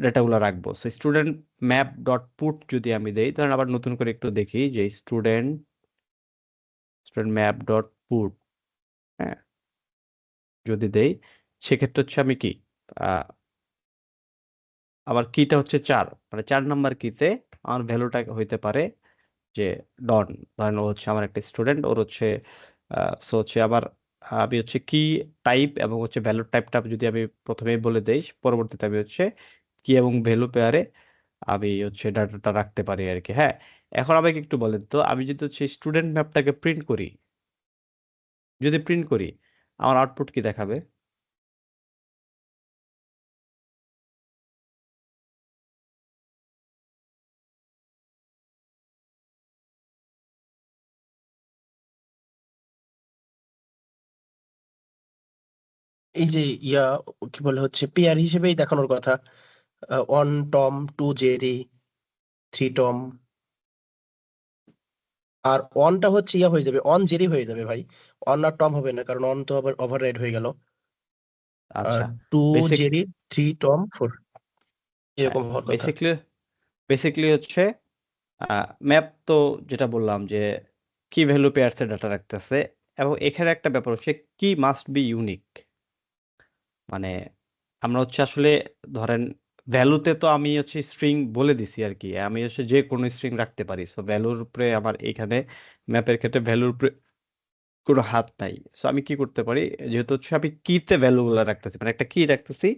ডেটাগুলো রাখবো। So student map dot put যদি আমি দেই, ধরেন আবার নতুন করে একটু দেখি যে স্টুডেন্ট ম্যাপ ডট পুট, হ্যাঁ যদি দেই, সেক্ষেত্রে হচ্ছে আমি কি আবার কিটা হচ্ছে 4, মানে 4 নাম্বার কিতে আমার ভ্যালুটা হইতে পারে যে ডন। ধরেন ও হচ্ছে আমার একটা স্টুডেন্ট, ওর হচ্ছে সো হচ্ছে আবার আমি হচ্ছে কি টাইপ এবং হচ্ছে ভ্যালু টাইপটা যদি আমি প্রথমেই বলে দেই, পরবর্তীতে আমি হচ্ছে কি এবং ভ্যালু পেয়ারে আমি হচ্ছে ডাটাটা রাখতে পারি আর কি। হ্যাঁ, এখন আমাকে একটু বলেন তো, আমি যদি হচ্ছে স্টুডেন্ট ম্যাপটাকে প্রিন্ট করি, যদি প্রিন্ট করি আমার আউটপুট কি দেখাবে? এই যে কি বলে হচ্ছে পেয়ার হিসেবেই দেখানোর কথা, 1 টম 2 জেরি 3 টম, আর অনটা হচ্ছে হয়ে যাবে, অন জেরি হয়ে যাবে ভাই, অন আর টম হবে না, কারণ অন তো আবার ওভাররাইড হয়ে গেল। আর আচ্ছা, 2 বেসিক জেরি 3 টম 4 এরকম হওয়ার কথা। বেসিকলি হচ্ছে ম্যাপ তো যেটা বললাম যে কি ভ্যালু পেয়ার্সের ডাটা রাখতেছে, এবং এখানে একটা ব্যাপার হচ্ছে কি মাস্ট বি ইউনিক। মানে আমরা হচ্ছে আসলে ধরেন ভ্যালুতে তো আমি হচ্ছে স্ট্রিং বলে দিছি আর কি, আমি হচ্ছে যে কোনো স্ট্রিং রাখতে পারি। সো ভ্যালুর উপরে আমার এখানে ম্যাপের ক্ষেত্রে ভ্যালুর উপরে কোনো হাত নাই। সো আমি কি করতে পারি, যেহেতু হচ্ছে আমি কিতে ভ্যালু গুলা রাখতেছি, মানে একটা কি রাখতেছি,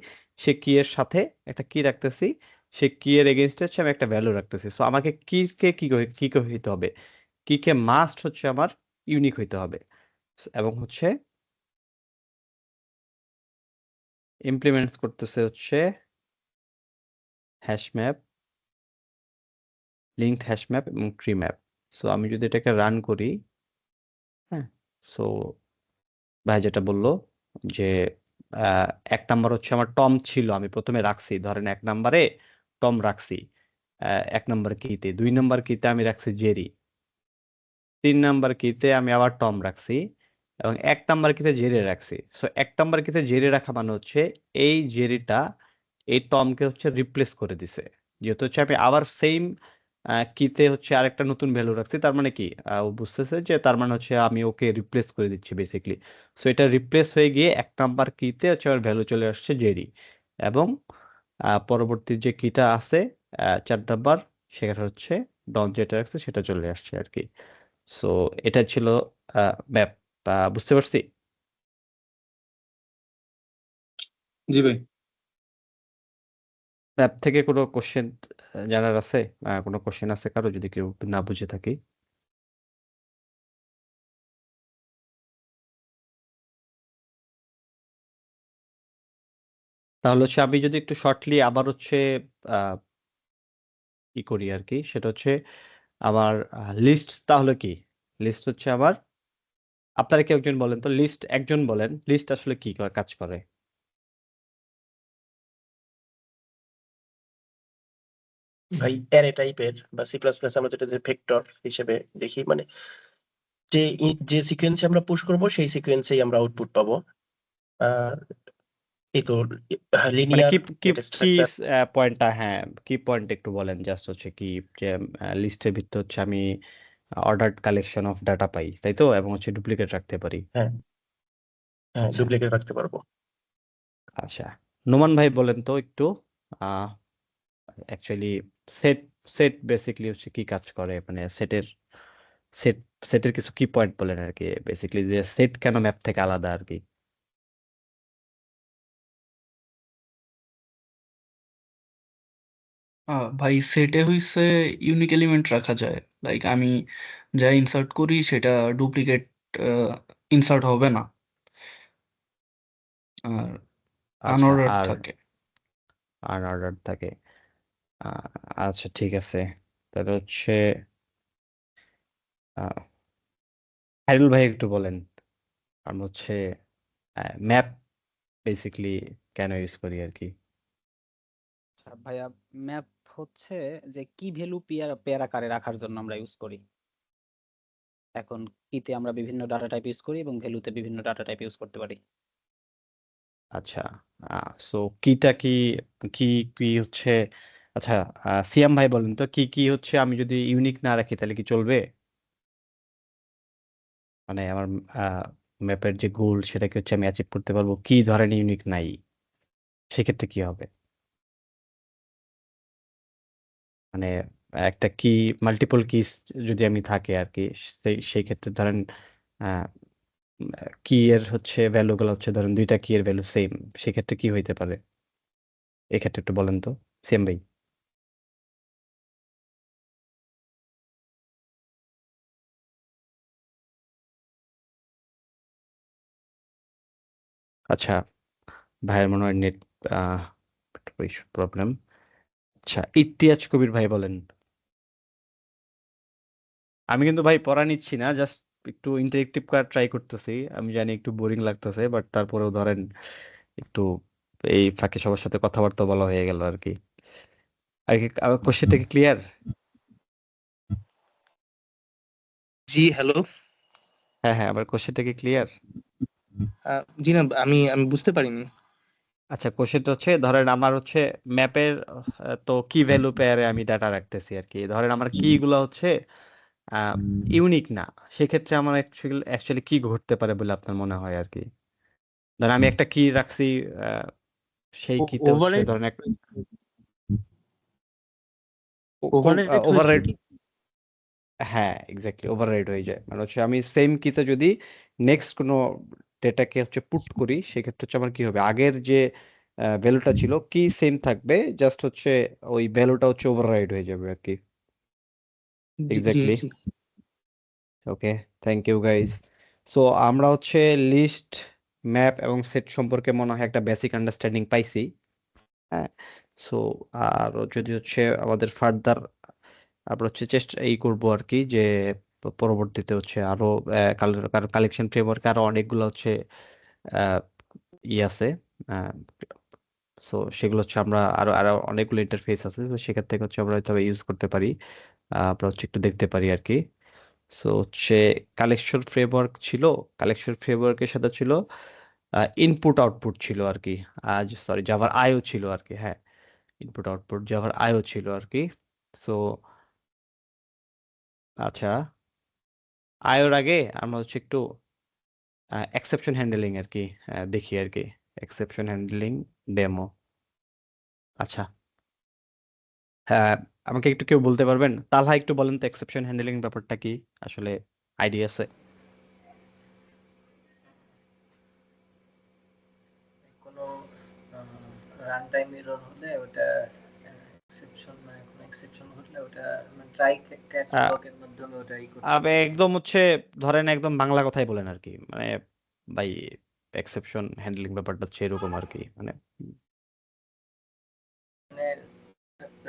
সে কি এর সাথে একটা কি রাখতেছি, সে কি এর এগেইনস্টে হচ্ছে আমি একটা ভ্যালু রাখতেছি। সো আমাকে কি কি হইতে হবে, কি কে মাস্ট হচ্ছে আমার ইউনিক হইতে হবে। এবং হচ্ছে ইমপ্লিমেন্টস করতেছে হচ্ছে hash map, linked hash map এবং ট্রি ম্যাপ। সো আমি যদি এটাকে রান করি, হ্যাঁ, সো ভাই যেটা বললো যে 1 নাম্বার হচ্ছে আমার টম ছিল, আমি প্রথমে রাখছি, ধরেন 1 নাম্বারে টম রাখছি 1 নাম্বার কিতে, 2 নাম্বার কিতে আমি রাখছি জেরি, 3 নাম্বার কিতে আমি আবার টম রাখছি, এবং 1 নাম্বার কিতে জেরি রাখছি। সো 1 নাম্বার কিতে জেরি রাখা মানে হচ্ছে এই জেরিটা এই টমকে হচ্ছে রিপ্লেস করে দিছে। যেহেতু হচ্ছে আমি আবার সেম কিতে হচ্ছে আরেকটা নতুন ভ্যালু রাখছি, তার মানে কি ও বুঝতেছে যে তার মানে হচ্ছে আমি ওকে রিপ্লেস করে দিচ্ছি বেসিকলি। সো এটা রিপ্লেস হয়ে গিয়ে 1 নাম্বার কিতে হচ্ছে আমার ভ্যালু চলে আসছে জেরি, এবং পরবর্তী যে কিটা আছে 4 নাম্বার, সেটা হচ্ছে ডন যেটা রাখছে সেটা চলে আসছে আর কি। সো এটা ছিল ম্যাপ, বুঝতে পারছি। জি ভাই। ম্যাপ থেকে কোনো কোশ্চেন জানার আছে? কোনো কোশ্চেন আছে কারো, যদি কেউ না বুঝে থাকি? তাহলে হচ্ছে আমি যদি একটু শর্টলি আবার হচ্ছে আহ, কি করি আর কি, সেটা হচ্ছে আমার লিস্ট। তাহলে কি লিস্ট হচ্ছে আমার, আপনারা কেউ একজন বলেন তো, লিস্ট একজন বলেন লিস্ট আসলে কি কাজ করে? ভাই অ্যারে টাইপের বা সি প্লাস প্লাস আমরা যেটা যে ভেক্টর হিসেবে দেখি, মানে যে সিকোয়েন্সে আমরা পুশ করব সেই সিকোয়েন্সেই আমরা আউটপুট পাবো। আর এই তো মানে লিনিয়ার কি কি ডেটা কি স্ট্রাকচার। পয়েন্টটা, হ্যাঁ কি পয়েন্ট একটু বলেন জাস্ট হচ্ছে কি, যে লিস্টের ভিতর হচ্ছে আমি অর্ডার্ড কালেকশন অফ ডাটা পাই, তাই তো? এবং হচ্ছে ডুপ্লিকেট রাখতে পারি। হ্যাঁ হ্যাঁ, আচ্ছা ডুপ্লিকেট রাখতে পারবো। আচ্ছা, নোমান ভাই বলেন তো একটু অ্যাকচুয়ালি সেট সেট বেসিকলি হচ্ছে কি কাজ করে, মানে সেট সেটের কিছু কি পয়েন্ট বলেন আর কি, বেসিকলি যে সেট কেন ম্যাপ থেকে আলাদা আর কি। ভাই সেটে হইছে ইউনিক এলিমেন্ট রাখা যায়, লাইক আমি যা ইনসার্ট করি সেটা ডুপ্লিকেট ইনসার্ট হবে না, আর আচ্ছা, আনঅর্ডার আর থাকে। অর্ডার থাকে। আহ, আচ্ছা ঠিক আছে, তাহলে হচ্ছে হাইরুল ভাই একটু বলেন, আমরা হচ্ছে ম্যাপ বেসিকলি কেন ইউজ করি আর কি। আচ্ছা ভাইয়া, ম্যাপ হচ্ছে যে কি ভ্যালু পেয়ার আকারে রাখার জন্য আমরা ইউজ করি। এখন কিতে আমরা বিভিন্ন ডাটা টাইপ ইউজ করি এবং ভ্যালুতে বিভিন্ন ডাটা টাইপ ইউজ করতে পারি। আচ্ছা, সো কিটা কি কি কি হচ্ছে, আচ্ছা সিয়াম ভাই বলেন তো কি কি হচ্ছে আমি যদি ইউনিক না রাখি তাহলে কি চলবে? মানে আমার ম্যাপের যে গোল সেটাকে হচ্ছে আমি অ্যাচিভ করতে পারবো, কি ধরেন ইউনিক নাই, সেক্ষেত্রে কি হবে? মানে একটা কি মাল্টিপল কিস যদি আমি থাকে আর কি, সেই ক্ষেত্রে ধরেন কি এর হচ্ছে ভ্যালু গুলো হচ্ছে ধরেন দুইটা কি এর ভ্যালু সেম, সেক্ষেত্রে কি হইতে পারে? এক্ষেত্রে একটু বলেন তো সিয়াম ভাই। আচ্ছা, ভাইয়ের মনে হয় নেট প্রবলেম। আচ্ছা, ইতিহাস কবির ভাই বলেন। আমি কিন্তু ভাই পড়া নিচ্ছি না, জাস্ট একটু ইন্টারেক্টিভ করার ট্রাই করতেছি। আমি জানি একটু বোরিং লাগতেছে, বাট তারপরেও ধরেন একটু এই ফাঁকে সবার সাথে কথাবার্তা বলা হয়ে গেল আর কি। আর কি আমার কোশ্চেনটা কি ক্লিয়ার? জি হ্যালো। হ্যাঁ হ্যাঁ, আমার কোশ্চেনটা কি ক্লিয়ার? জি না, আমি আমি বুঝতে পারিনি। আচ্ছা, কোশ্চেনটা হচ্ছে ধরেন আমার হচ্ছে ম্যাপের তো কি ভ্যালু পেয়ারে আমি ডাটা রাখতেছি আর কি, ধরেন আমার কি গুলা হচ্ছে ইউনিক না, সেক্ষেত্রে আমার অ্যাকচুয়ালি কি ঘটতে পারে বলে আপনার মনে হয় আর কি? ধরেন আমি একটা কি রাখছি, আহ, সেই কিতে হচ্ছে ওভাররাইড ধরেন ওভাররাইড হয়েছে ওভাররাইড, কি? হ্যাঁ এক্স্যাক্টলি ওভাররাইড হয়ে যায়। মানে হচ্ছে আমি সেম কিতে যদি নেক্সট কোনো ডেটাকে হচ্ছে পুট করি, সেক্ষেত্রে হচ্ছে আমার কি হবে, আগের যে ভ্যালুটা ছিল কি সেম থাকবে, জাস্ট হচ্ছে ওই ভ্যালুটা হচ্ছে ওভাররাইড হয়ে যাবে আর কি। জি জি এক্স্যাক্টলি। জি। Okay, thank you guys. So আমরা হচ্ছে লিস্ট, ম্যাপ এবং সেট সম্পর্কে মনে হয় একটা বেসিক আন্ডারস্ট্যান্ডিং পাইছি। হ্যাঁ, সো আর যদি হচ্ছে আমাদের ফার্দার আমরা হচ্ছে চেষ্টা এই করবো আর কি, যে পরবর্তীতে হচ্ছে আরো কালেকশন ফ্রেমওয়ার্ক আরো অনেকগুলো হচ্ছে আহ, ই আছে, সো সেগুলো হচ্ছে আমরা আরো আরো অনেকগুলো ইন্টারফেস আছে, তো সেখান থেকে হচ্ছে আমরা হয়তো ইউজ করতে পারি, আমরা হচ্ছে একটু দেখতে পারি আর কি। সো হচ্ছে কালেকশন ফ্রেমওয়ার্ক ছিল, কালেকশন ফ্রেমওয়ার্কের সাথে ছিল ইনপুট আউটপুট ছিল আর কি, আজ সরি জাভার আইও ছিল আর কি, হ্যাঁ ইনপুট আউটপুট জাভার আইও ছিল আর কি। সো আচ্ছা, আইওর আগে আমরা হচ্ছে একটু এক্সেপশন হ্যান্ডলিং আর কি দেখি আর কি, এক্সেপশন হ্যান্ডলিং ডেমো। আচ্ছা, হ্যাঁ, আমাকে একটু কেউ বলতে পারবেন, তালহা একটু বলেন তো এক্সেপশন হ্যান্ডলিং ব্যাপারটা কি আসলে, আইডিয়া আছে? কোনো রান টাইম এরর হলে ওটা এক্সেপশন, মানে কোনো এক্সেপশন ঘটলে ওটা ট্রাই ক্যাচ আহ, ব্লকের মাধ্যমে ওটা করতে আবে পারে। একদম হচ্ছে ধরেন একদম বাংলা কথাই বলেন আর কি, মানে ভাই এক্সেপশন হ্যান্ডলিং ব্যাপারটা হচ্ছে এরকম আর কি, মানে মানে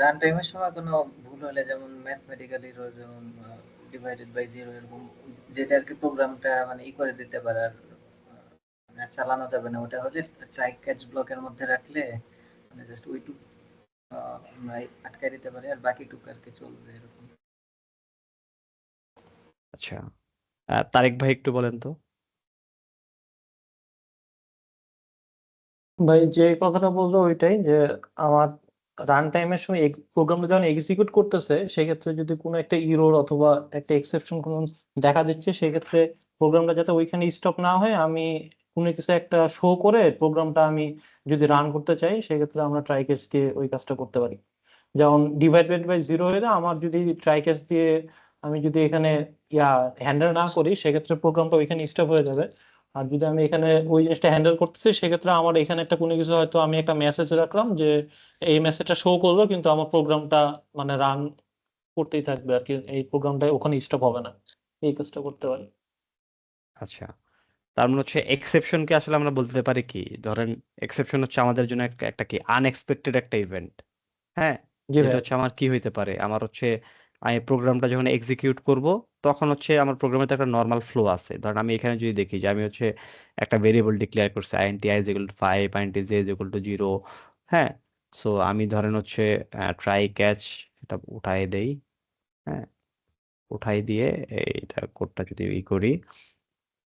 রান টাইমের সময় কোনো ভুল হলে, যেমন ম্যাথমেটিক্যালি যেমন ডিভাইডেড বাই জিরো এরকম, যেটা আর কি প্রোগ্রামটা মানে করে দিতে পারে, আর মানে চালানো যাবে না, ওটা হলে ট্রাই ক্যাচ ব্লকের মধ্যে রাখলে মানে জাস্ট ওইটুকু আমরা আটকাই দিতে পারি, আর বাকিটুকু আর কি চলবে এরকম। আচ্ছা, তারেক ভাই একটু বলেন তো। ভাই যে কথাটা বললো ওইটাই, যে আমার রান টাইমের সময় প্রোগ্রামটা যখন এক্সিকিউট করতেছে সেক্ষেত্রে যদি কোনো একটা ইরোর অথবা একটা এক্সেপশন কোনো দেখা দিচ্ছে সেক্ষেত্রে প্রোগ্রামটা যাতে ওইখানে স্টপ না হয় আমি কোনো কিছু একটা শো করে প্রোগ্রামটা আমি যদি রান করতে চাই সেক্ষেত্রে আমরা ট্রাই ক্যাচ দিয়ে ওই কাজটা করতে পারি। যেমন ডিভাইডেড বাই জিরো হলে আমার যদি ট্রাই ক্যাচ দিয়ে আমি যদি এখানে হ্যান্ডেল না করি সেক্ষেত্রে প্রোগ্রামটা ওইখানে স্টপ হয়ে যাবে। আর যদি আমি এখানে ওই জিনিসটা হ্যান্ডেল করতেছি সেক্ষেত্রে আমার এখানে একটা কোনো কিছু হয়তো আমি একটা মেসেজ রাখলাম যে এই মেসেজটা শো করলো কিন্তু আমার প্রোগ্রামটা মানে রান করতেই থাকবে আর কি, এই প্রোগ্রামটা ওখানে স্টপ হবে না, এই কাজটা করতে পারি। আচ্ছা, তার মানে হচ্ছে এক্সেপশনকে আসলে আমরা বলতে পারি কি, ধরেন এক্সেপশন হচ্ছে আমাদের জন্য একটা একটা কি আনএক্সপেক্টেড একটা ইভেন্ট। হ্যাঁ, জি যেটা ভাইয়া। হচ্ছে আমার কি হইতে পারে, আমার হচ্ছে আমি প্রোগ্রামটা যখন এক্সিকিউট করব তখন হচ্ছে আমার প্রোগ্রামে তো একটা নর্মাল ফ্লো আছে। ধরেন আমি এখানে যদি দেখি যে আমি হচ্ছে একটা ভেরিয়েবল ডিক্লেয়ার করছি int I is equal to 5, int J is equal to 0। হ্যাঁ, সো আমি ধরেন হচ্ছে ট্রাই ক্যাচ এটা উঠাই দেই। হ্যাঁ, উঠাই দিয়ে এইটা কোডটা যদি ই করি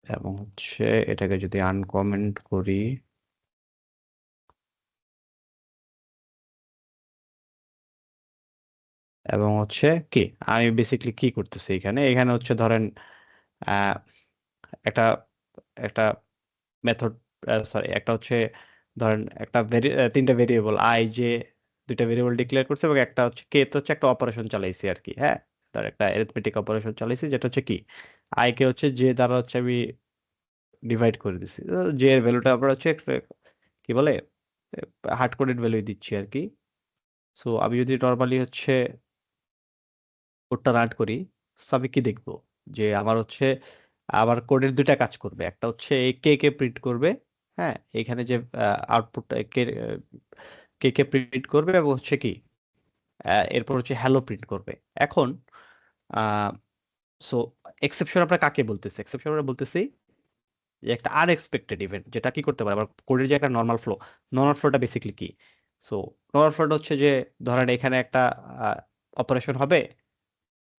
এবং হচ্ছে এটাকে যদি আনকমেন্ট করি, এবং হচ্ছে কি আমি বেসিক্যালি কি করতেছি এখানে, এখানে হচ্ছে ধরেন আহ, একটা একটা মেথড, সরি একটা হচ্ছে ধরেন একটা তিনটা ভেরিয়েবল আই জে, দুইটা ভেরিয়েবল ডিক্লেয়ার করছে এবং একটা হচ্ছে কে তো হচ্ছে একটা অপারেশন চালাইছি আর কি। হ্যাঁ, তার একটা অ্যারিথমেটিক অপারেশন চালাইছি যেটা হচ্ছে কি আই কে হচ্ছে জে দ্বারা হচ্ছে আমি ডিভাইড করে দিছি। জে এর ভ্যালুটা আমরা হচ্ছে কি বলে হার্ড কোডেড ভ্যালু দিচ্ছি আর কি। সো আমি যদি নর্মালি হচ্ছে কোডটা রান করি, so আমি কি দেখবো যে আমার হচ্ছে আমার কোডের দুইটা কাজ করবে, একটা হচ্ছে এই কে কে প্রিন্ট করবে। হ্যাঁ, এখানে যে আউটপুটটা কে কে প্রিন্ট করবে এবং হচ্ছে কি এরপর হচ্ছে হ্যালো প্রিন্ট করবে। এখন সো এক্সেপশন আমরা কাকে বলতেছি, এক্সেপশন আমরা বলতেছি যে একটা আনএক্সপেক্টেড ইভেন্ট যেটা কি করতে পারে, আবার কোডের যে একটা নর্মাল ফ্লো, নর্মাল ফ্লোটা বেসিক্যালি কি, সো নর্মাল ফ্লোটা হচ্ছে যে ধরেন এখানে একটা অপারেশন হবে।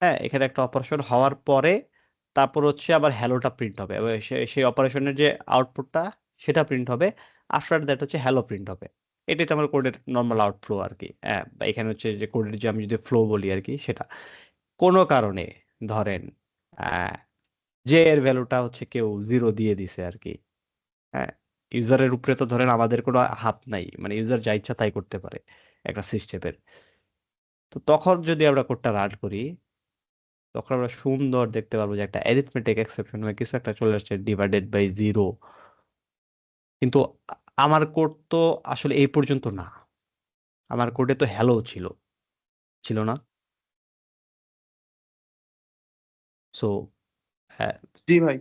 হ্যাঁ, এখানে একটা অপারেশন হওয়ার পরে তারপর হচ্ছে আবার হ্যালোটা প্রিন্ট হবে এবং সেই অপারেশনের যে আউটপুটটা সেটা প্রিন্ট হবে। আফটার দ্যাট হচ্ছে হ্যালো প্রিন্ট হবে। এটাই তো আমার কোডের নর্মাল আউটফ্লো আর কি। হ্যাঁ, বা এখানে হচ্ছে যে কোডের যে আমি যদি ফ্লো বলি আর কি সেটা কোনো কারণে ধরেন যে এর ভ্যালুটা হচ্ছে কেউ 0 দিয়ে দিছে আর কি। হ্যাঁ, ইউজারের উপরে তো ধরেন আমাদের কোনো হাত নাই, মানে ইউজার যা ইচ্ছা তাই করতে পারে একটা সিস্টেমের। তো তখন যদি আমরা কোডটা রান করি তখন আমরা সুন্দর দেখতে পারবো যে একটা অ্যারিথমেটিক এক্সেপশন হয়ে কিছু একটা চলে আসছে ডিভাইডেড বাই 0। কিন্তু আমার কোড তো আসলে এই পর্যন্ত না, আমার কোডে তো হ্যালো ছিল, ছিল না? সো জি ভাই।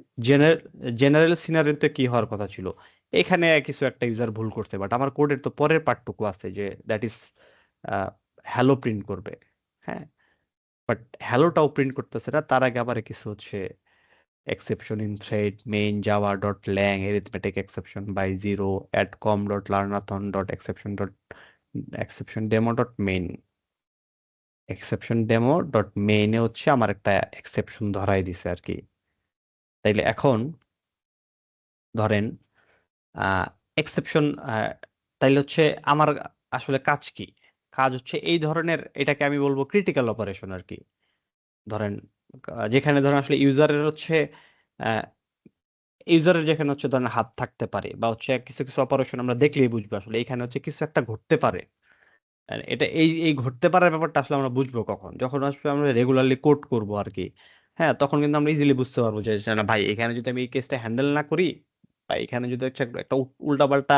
জেনারেল সিনারিওতে কি হওয়ার কথা ছিল, এখানে কিছু একটা ইউজার ভুল করছে, বাট আমার কোডের তো পরের পার্টটুকু আছে যে দ্যাট ইজ হ্যালো প্রিন্ট করবে। হ্যাঁ, বাট হ্যালোটাও প্রিন্ট করতেছে না, তার আগে আবার কিছু হচ্ছে exception in thread main java.lang arithmetic exception by 0 add com.larnathon.exception demo.main exception demo.main এ হচ্ছে আমার একটা এক্সেপশন ধরাই দিছে আর কি। তাইলে এখন ধরেন এক্সেপশন, তাইলে হচ্ছে আমার আসলে কাজ কি, কাজ হচ্ছে এই ধরনের এটাকে আমি বলবো ক্রিটিক্যাল অপারেশন আর কি। ধরেন যেখানে ধরেন আসলে ইউজারের হচ্ছে ইউজারের যেখানে হচ্ছে ধরেন হাত থাকতে পারে বা হচ্ছে কিছু কিছু অপারেশন আমরা দেখলেই বুঝবো আসলে এখানে হচ্ছে কিছু একটা ঘটতে পারে। আর এটা এই এই ঘটতে পারার ব্যাপারটা আসলে আমরা বুঝবো কখন, যখন আসলে আমরা রেগুলারলি কোড করব আর কি। হ্যাঁ, তখন কিন্তু আমরা ইজিলি বুঝতে পারবো যে না ভাই এখানে যদি আমি এই কেসটা হ্যান্ডেল না করি বা এখানে যদি হচ্ছে একটা উল্টাপাল্টা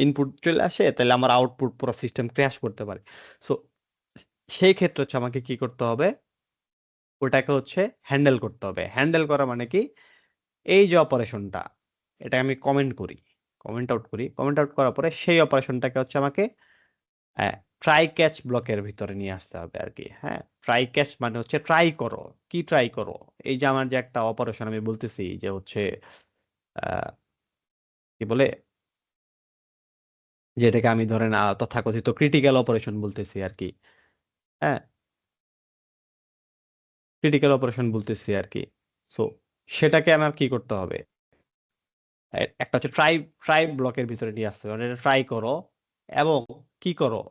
ইনপুট চলে আসে তাহলে আমার আউটপুট পুরো সিস্টেম ক্র্যাশ করতে পারে। সো সেই ক্ষেত্রে হচ্ছে আমাকে কি করতে হবে, ওটাকে হচ্ছে হ্যান্ডেল করতে হবে। হ্যান্ডেল করা মানে কি, এই যে অপারেশনটা এটা আমি কমেন্ট করি, কমেন্ট আউট করি, কমেন্ট আউট করার পরে সেই অপারেশনটাকে হচ্ছে আমাকে ট্রাই ক্যাচ ব্লকের ভিতরে নিয়ে আসতে হবে আর কি। হ্যাঁ, ট্রাই ক্যাচ মানে হচ্ছে ট্রাই করো, কি ট্রাই করো, এই যে আমার যে একটা অপারেশন আমি বলতেছি যে হচ্ছে আহ, কি বলে যে এটাকে আমি ধরেন তথাকথিত ক্রিটিক্যাল অপারেশন বলতেছি আর কি। হ্যাঁ, ক্রিটিক্যাল অপারেশন বলতেছি আর কি। সো সেটাকে আমার কি করতে হবে, একটা হচ্ছে ট্রাই ট্রাই ব্লকের ভিতরে নিয়ে আসতে হবে, মানে এটা ট্রাই করো এবং কি করো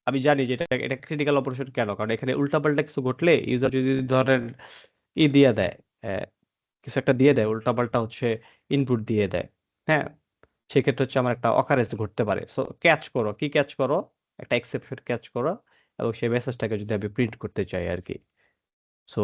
আমি জানি যে এটা ক্রিটিক্যাল অপারেশন কেন, কারণ এখানে উল্টাপাল্টা কিছু ঘটলে ইউজার যদি ধরেন ই দিয়ে দেয়, কিছু একটা দিয়ে দেয়, উল্টাপাল্টা হচ্ছে ইনপুট দিয়ে দেয়, হ্যাঁ, সেক্ষেত্রে হচ্ছে আমার একটা অকারেন্স ঘটতে পারে। সো ক্যাচ করো, কি ক্যাচ করো, একটা এক্সেপশন ক্যাচ করো, এবং সেই মেসেজটাকে যদি আমি প্রিন্ট করতে চাই আর কি। সো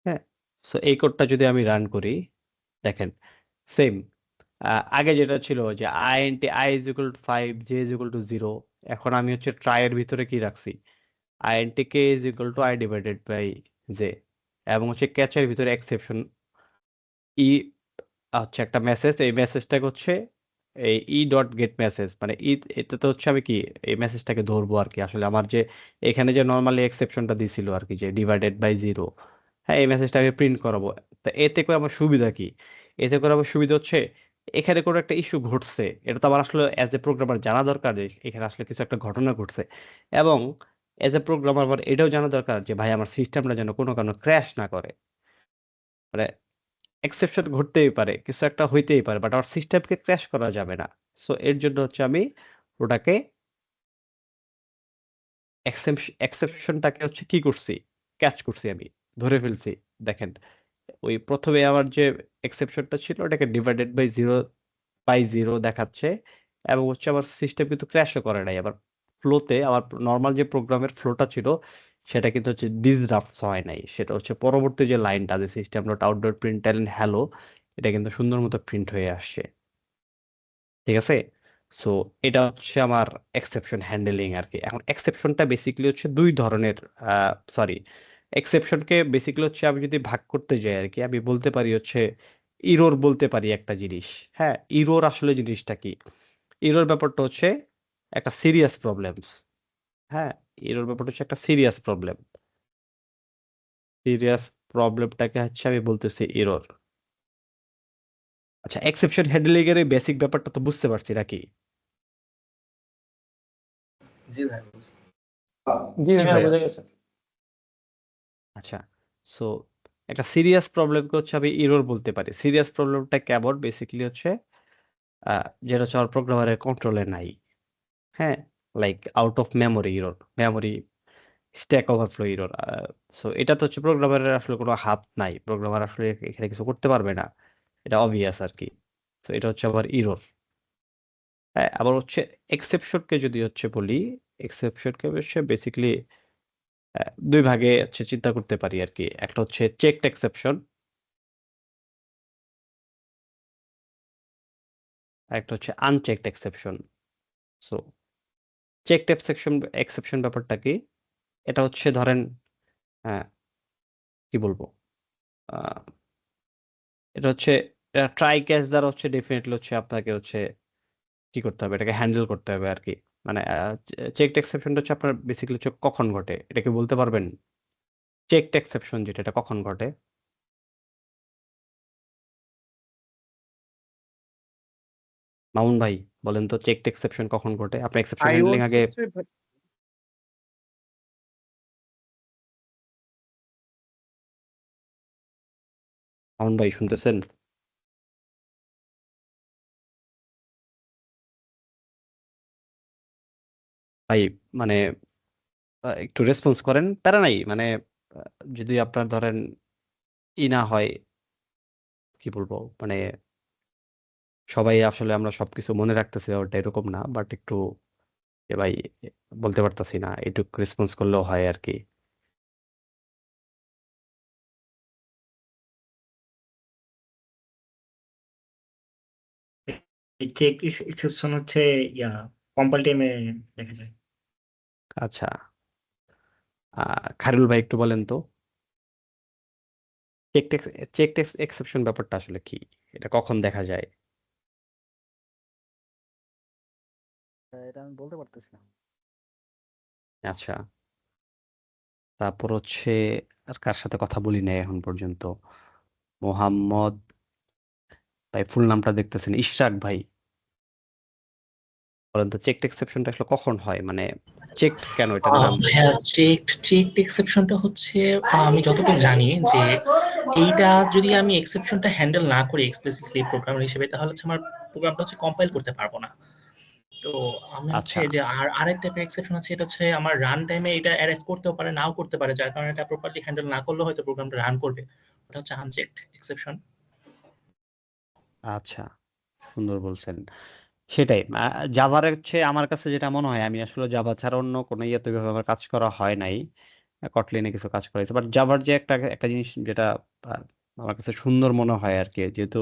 হ্যাঁ, সো এই কোডটা যদি আমি রান করি, দেখেন সেম আগে যেটা ছিল যে I is equal to 5, J is equal to 0, এখন আমি হচ্ছে ট্রাই এর ভিতরে কি রাখছি, INT k is equal to I divided by J, এবং হচ্ছে ক্যাচের ভিতরে এক্সেপশন ই হচ্ছে একটা মেসেজ, এই মেসেজটাকে হচ্ছে এই ই ডট গেট মেসেজ, মানে এটাতে হচ্ছে আমি কি এই মেসেজটাকে ধরবো আর কি। আসলে আমার যে এখানে যে নর্মালি এক্সেপশনটা দিছিল আর কি, যে ডিভাইডেড বাই 0, হ্যাঁ, এই মেসেজটা আমি প্রিন্ট করাবো। তা এতে করে আমার সুবিধা কি, এতে করে আমার সুবিধা হচ্ছে এখানে কোনো একটা ইস্যু ঘটছে, এটা তো আমার আসলে অ্যাজ এ প্রোগ্রামার জানা দরকার যে এখানে আসলে কিছু একটা ঘটনা ঘটছে, এবং এজ এ প্রোগ্রামার আমার এটাও জানা দরকার যে ভাই আমার সিস্টেমটা যেন কোনো কারণে ক্র্যাশ না করে। মানে এক্সেপশন ঘটতেই পারে, কিছু একটা হইতেই পারে, বাট আমার সিস্টেমকে ক্র্যাশ করা যাবে না। সো এর জন্য হচ্ছে আমি ওটাকে এক্সেপশনটাকে হচ্ছে কি করছি, ক্যাচ করছি, আমি ধরে ফেলছি। দেখেন ওই প্রথমে আমার যে এক্সেপশনটা ছিল ওটাকে ডিভাইডেড বাই জিরো দেখাচ্ছে, এবং হচ্ছে আমার সিস্টেম কিন্তু ক্র্যাশও করে নাই। আবার ফ্লোতে আমার নর্মাল যে প্রোগ্রামের ফ্লোটা ছিল সেটা কিন্তু হচ্ছে ডিসরাপ্টস হয় নাই, সেটা হচ্ছে পরবর্তী যে লাইনটা যে system dot outdoor print hello, এটা কিন্তু সুন্দর মতো প্রিন্ট হয়ে আসছে, ঠিক আছে। সো এটা হচ্ছে আমার এক্সেপশন হ্যান্ডেলিং আর কি। এখন এক্সেপশনটা বেসিক্যালি হচ্ছে দুই ধরনের, সরি, এক্সেপশনকে বেসিক্যালি হচ্ছে আমি যদি ভাগ করতে যাই আর কি, আমি বলতে পারি হচ্ছে ইরোর বলতে পারি একটা জিনিস। হ্যাঁ, ইরোর আসলে জিনিসটা কি, ইরোর ব্যাপারটা হচ্ছে একটা সিরিয়াস প্রবলেম। হ্যাঁ, ইরোর ব্যাপারটা হচ্ছে একটা সিরিয়াস প্রবলেম, সিরিয়াস প্রবলেমটাকে হচ্ছে আমি বলতেছি ইরোর। আচ্ছা, এক্সেপশন হ্যান্ডলিং এর এই বেসিক ব্যাপারটা তো বুঝতে পারছি নাকি? জি ভাই বুঝছি। জি জি ভাইয়া ভাইয়া। বোঝা গেছে। আচ্ছা, সো একটা সিরিয়াস প্রবলেমকে হচ্ছে আমি ইরর বলতে পারি। সিরিয়াস প্রবলেমটা কেমন, বেসিক্যালি হচ্ছে যেটা হচ্ছে আমার প্রোগ্রামারের কন্ট্রোলে নাই। হ্যাঁ, like out of memory error, memory stack overflow error. So এটা তো হচ্ছে প্রোগ্রামারের আসলে কোনো হাত নাই, প্রোগ্রামার আসলে এখানে কিছু করতে পারবে না, এটা অবভিয়াস আর কি। তো এটা হচ্ছে আবার ইরর। হ্যাঁ, আবার হচ্ছে এক্সেপশনকে যদি হচ্ছে বলি, এক্সেপশনকে হচ্ছে বেসিক্যালি দুই ভাগে হচ্ছে চিন্তা করতে পারি আর কি। একটা হচ্ছে চেকড এক্সেপশন, আর একটা হচ্ছে unchecked exception. So checked exception ব্যাপারটা কি, এটা হচ্ছে ধরেন কি বলবো, আহ, এটা হচ্ছে ট্রাই ক্যাচ দ্বারা হচ্ছে ডেফিনেটলি হচ্ছে আপনাকে হচ্ছে কি করতে হবে, এটাকে হ্যান্ডেল করতে হবে আর কি। মানে চেকড এক্সেপশনটা হচ্ছে আপনার বেসিক্যালি হচ্ছে কখন ঘটে, এটা কি বলতে পারবেন? চেকড এক্সেপশন যেটা, এটা কখন ঘটে? মামুন ভাই বলেন তো, চেকড এক্সেপশন কখন ঘটে? আপনি এক্সেপশন হ্যান্ডলিং আইওর আগে, ক্ষেত্রে মামুন ভাই শুনতেছেন? ভাই মানে একটু রেসপন্স করেন, প্যারা নাই মানে, আহ, যদি আপনার ধরেন ই না হয়, কি বলবো মানে, সবাই আসলে আমরা সবকিছু মনে রাখতেছি ওটা এরকম না, বাট একটু এ ভাই বলতে পারতাছি না, একটু রেসপন্স করলেও হয় আর কি। এই চেক এক্সেপশন হচ্ছে ইয়া কম্পাইল টাইমে দেখা যায়। আচ্ছা, খায়রুল ভাই একটু বলেন তো, চেক টেক্স এক্সেপশন ব্যাপারটা আসলে কি, এটা কখন দেখা যায়? এটা আমি বলতে পারতেছি না। আচ্ছা, তারপর হচ্ছে আর কার সাথে কথা বলি নাই এখন পর্যন্ত, মোহাম্মদ ভাই ফুল নামটা দেখতেছেন, ইশরাক ভাই, বলেন তো চেক এক্সেপশনটা আসলে কখন হয়, মানে চেকড কেন এটার নাম? ভাইয়া চেকড এক্সেপশনটা হচ্ছে আমি যতটুকু জানি যে এইটা যদি আমি এক্সেপশনটা হ্যান্ডেল না করি এক্সপ্লিসিটলি প্রোগ্রামার হিসেবে, তাহলে হচ্ছে আমার প্রোগ্রামটা হচ্ছে কম্পাইল করতে পারবো না। তো আমি হচ্ছে আচ্ছা যে আরেক টাইপের এক্সেপশন আছে, এটা হচ্ছে আমার রান টাইমে এটা অ্যারেজ করতেও পারে নাও করতে পারে, যার কারণে এটা প্রপারলি হ্যান্ডেল না করলে হয়তো প্রোগ্রামটা রান করবে। ওটা হচ্ছে আনচেকড এক্সেপশন। আচ্ছা, সুন্দর বলছেন। সেটাই জাভার হচ্ছে আমার কাছে যেটা মনে হয়, আমি আসলে জাভা ছাড়া অন্য কোনো ইয়েতে ওইভাবে আমার কাজ করা হয় নাই। কটলিনে কিছু কাজ করা হয়েছে, বাট জাভার যে একটা একটা জিনিস যেটা আহ, আমার কাছে সুন্দর মনে হয় আর কি, যেহেতু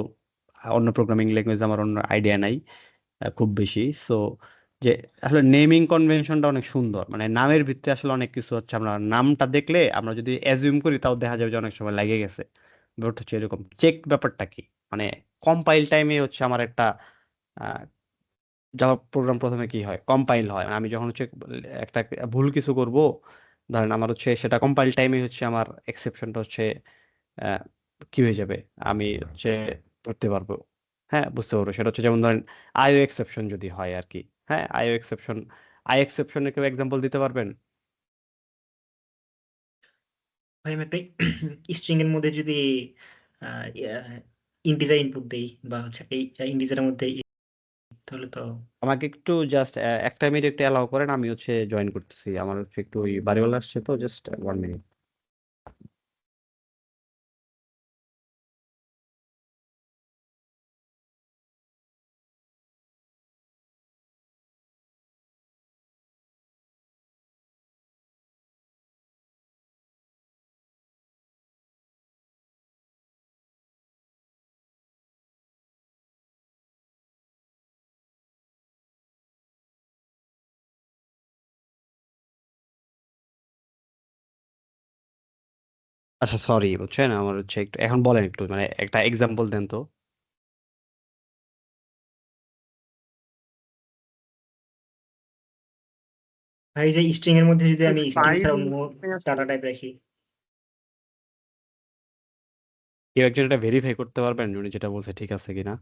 অন্য প্রোগ্রামিং ল্যাঙ্গুয়েজ আমার অন্য আইডিয়া নাই খুব বেশি। সো যে আসলে নেমিং কনভেনশনটা অনেক সুন্দর, মানে নামের ভিত্তিতে আসলে অনেক কিছু হচ্ছে আমরা নামটা দেখলে আমরা যদি অ্যাজিউম করি তাও দেখা যাবে যে অনেক সময় লাগে গেছে। ব্যাপারটা হচ্ছে এরকম। চেক ব্যাপারটা কি, মানে কম্পাইল টাইমে হচ্ছে আমার একটা জাভা প্রোগ্রাম প্রথমে কি হয়, কম্পাইল হয়। মানে আমি যখন হচ্ছে একটা ভুল কিছু করব, ধরেন আমার হচ্ছে সেটা কম্পাইল টাইমে হচ্ছে আমার এক্সেপশনটা হচ্ছে আহ, কি হয়ে যাবে, আমি হচ্ছে ধরতে পারবো। হ্যাঁ, বুঝতে পারবো। সেটা হচ্ছে যেমন ধরেন আইও এক্সেপশন যদি হয় আর কি। হ্যাঁ, আইও এক্সেপশন, আই এক্সেপশনের কেউ এক্সাম্পল দিতে পারবেন? ভাই আমি একটা স্ট্রিং এর মধ্যে যদি ইন্টিজার ইনপুট দেই বা হচ্ছে এই ইন্টিজারের মধ্যে তাহলে তো আমাকে একটু জাস্ট একটা মিনিট একটু অ্যালাউ করেন, আমি হচ্ছে জয়েন করতেছি। আমার হচ্ছে একটু ওই বাড়িওয়ালা আসছে, তো জাস্ট 1 মিনিট। আচ্ছা, সরি, বুঝছেন, আমার হচ্ছে একটু এখন বলেন, একটু মানে একটা এক্সাম্পল দেন তো। ভাই যে স্ট্রিং এর মধ্যে যদি আমি স্ট্রিং ফাইল ছাড়া অন্য ডাটা টাইপ রাখি, কেউ একজন এটা ভেরিফাই করতে পারবেন উনি যেটা বলছে ঠিক আছে কিনা?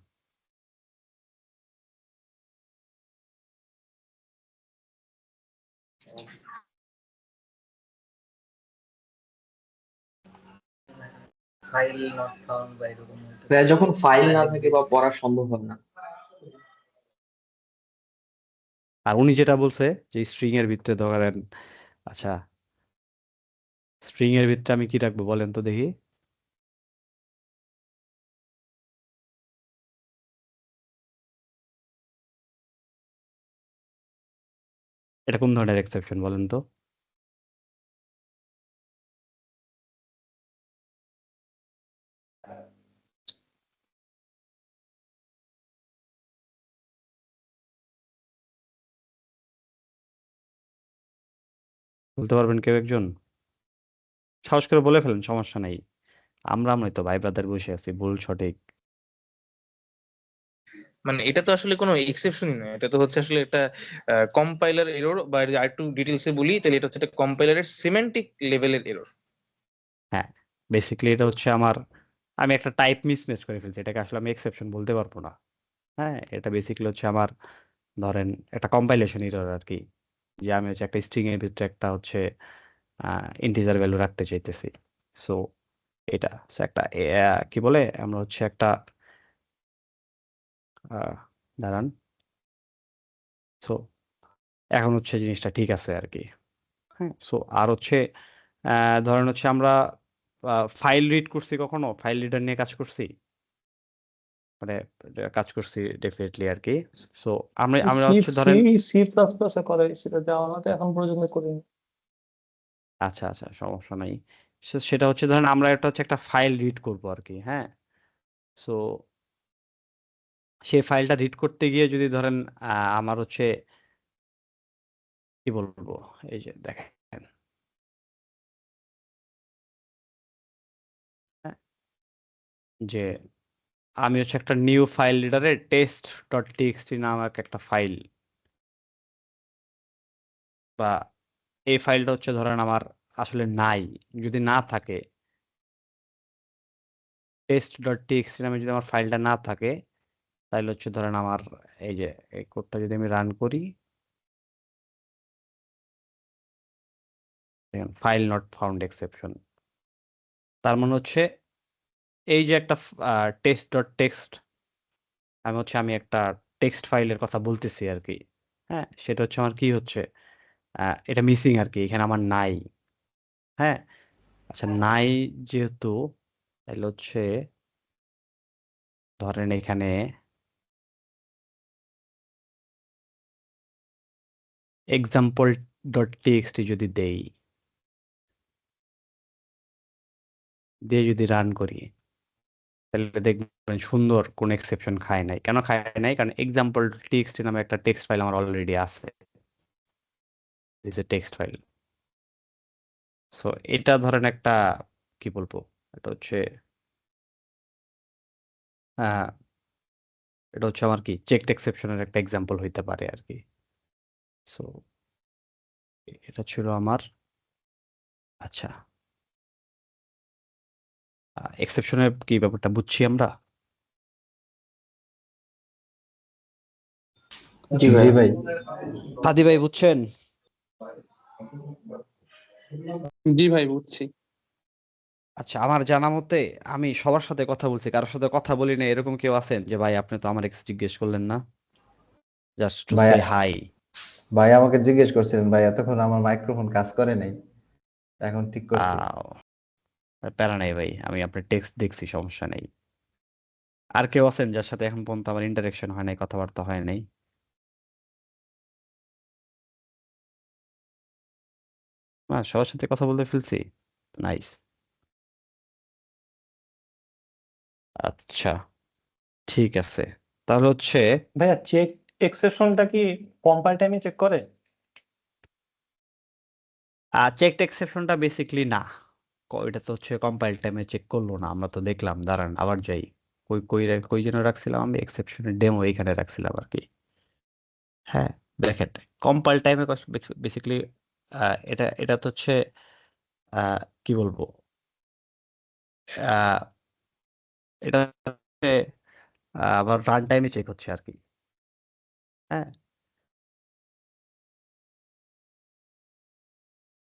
ফাইল নট ফাউন্ড বা এরকম হতে ভাইয়া পারে, যখন ফাইল না ফাইল থাকে বা এক্সিস্ট। পড়া সম্ভব হয় না। আর উনি যেটা বলছে যে স্ট্রিং এর ভিতরে ধরেন, আচ্ছা, স্ট্রিং এর ভিতরে আমি কি রাখবো বলেন তো দেখি। এটা কোন ধরনের এক্সেপশন বলেন তো? বলতে পারবেন কেউ একজন? সাহস করে বলে ফেলেন, সমস্যা নাই। আমরাই তো ভাই ব্রাদার বসে আছি, ভুল সঠিক। মানে এটা তো আসলে কোনো এক্সেপশনই না, এটা তো হচ্ছে আসলে একটা কম্পাইলার এরর, বা আর একটু ডিটেলসে বলি তাহলে এটা হচ্ছে একটা কম্পাইলারের সিমেন্টিক লেভেলের এরর। হ্যাঁ, বেসিক্যালি এটা হচ্ছে আমার, আমি একটা টাইপ মিসম্যাচ করে ফেলছি, এটাকে আসলে আমি এক্সেপশন বলতে পারবো না। হ্যাঁ, এটা বেসিক্যালি হচ্ছে আমার, ধরেন একটা কম্পাইলেশন এরর আর কি, যে আমি হচ্ছে একটা স্ট্রিং এর ভিতরে একটা হচ্ছে ইন্টিজার ভ্যালু রাখতে চাইতেছি। সো এটা so একটা কি বলে, আমরা হচ্ছে একটা আহ, দাঁড়ান। সো এখন হচ্ছে জিনিসটা ঠিক আছে আর কি। হ্যাঁ, সো আর হচ্ছে ধরেন হচ্ছে আমরা ফাইল রিড করছি, কখনো ফাইল রিডার নিয়ে কাজ করছি, মানে কাজ করছি ডেফিনেটলি আর কি। সো আমরা আমরা সি হচ্ছে সি ধরেন, সি প্লাস প্লাসে করা হয়েছিল, জাভাতে এখন পর্যন্ত করিনি। আচ্ছা আচ্ছা, সমস্যা নাই। সেটা হচ্ছে ধরেন আমরা একটা হচ্ছে একটা ফাইল রিড করব আর কি। হ্যাঁ, সো সেই ফাইলটা রিড করতে গিয়ে যদি ধরেন আমার হচ্ছে কি বলবো, এই যে দেখেন, হ্যাঁ, যে আমি হচ্ছে একটা নিউ ফাইল রিডারে টেস্ট ডট টিএক্সটি নামক একটা ফাইল, বা এই ফাইলটা হচ্ছে ধরেন আমার আসলে নাই, যদি না থাকে, টেস্ট ডট টিএক্সটি নামে যদি আমার ফাইলটা না থাকে, তাহলে হচ্ছে ধরেন আমার এই যে এই কোডটা যদি আমি রান করি, দেখেন ফাইল নট ফাউন্ড এক্সেপশন, তার মানে হচ্ছে এই যে একটা টেস্ট ডট টেক্সট, আমি একটা টেক্সট ফাইলের কথা বলতেছি আর কি, হ্যাঁ সেটা হচ্ছে আমার কি হচ্ছে, এটা মিসিং আর কি, এখানে আমার নাই। হ্যাঁ, আচ্ছা নাই যেহেতু, তাহলে হচ্ছে ধরেন এখানে এক্সাম্পল ডট টিএক্সটি যদি দেই, দিয়ে যদি রান করি, তাহলে দেখবেন সুন্দর কোন এক্সেপশন খায় নাই। কেন খায় নাই? কারণ এক্সাম্পল টিএক্সটি নামে একটা টেক্সট ফাইল আমার অলরেডি আছে, টেক্সট ফাইল। সো এটা ধরেন একটা কি বলবো, এটা হচ্ছে আহ, এটা হচ্ছে আমার কি চেকড এক্সেপশনের একটা এক্সাম্পল হইতে পারে আর কি। সো এটা ছিল আমার, আচ্ছা এক্সেপশনের কি ব্যাপারটা বুঝছি আমরা। জি জি ভাই। ভাই। সাদি ভাই বুঝছেন? জি ভাই বুঝছি। আচ্ছা, আমার জানা মতে আমি সবার সাথে কথা বলছি, কারোর সাথে কথা বলি না এরকম কেউ আছেন যে ভাই আপনি তো আমার জিজ্ঞেস করলেন না, জাস্ট টু ভাই সে হাই? ভাই আমাকে জিজ্ঞেস করছিলেন ভাই, এতক্ষণ আমার মাইক্রোফোন কাজ করে নাই, এখন ঠিক করছি। প্যারা নাই ভাই, আমি আপনার টেক্সট দেখছি, সমস্যা নেই। আর কেউ আছেন যার সাথে এখন পর্যন্ত আমার ইন্টারেকশন হয় নাই, কথাবার্তা হয় নাই? সবার সাথে কথা বলতে ফেলছি, নাইস। আচ্ছা ঠিক আছে, তাহলে হচ্ছে ভাইয়া চেক এক্সেপশনটা কি কম্পাইল টাইমে চেক করে? চেকড এক্সেপশনটা বেসিকলি না, এটা তো হচ্ছে কম্পাইল টাইমে চেক করলো না, আমরা তো দেখলাম। দাঁড়ান আবার যাই, কই কই কই যেন রাখছিলাম আমি এক্সেপশনের ডেমো, এইখানে রাখছিলাম আর কি। হ্যাঁ দেখেন, কম্পাইল টাইমে বেসিকলি এটা এটা তো হচ্ছে কি বলবো, আহ, এটা হচ্ছে আবার রান টাইমে চেক হচ্ছে আর কি। হ্যাঁ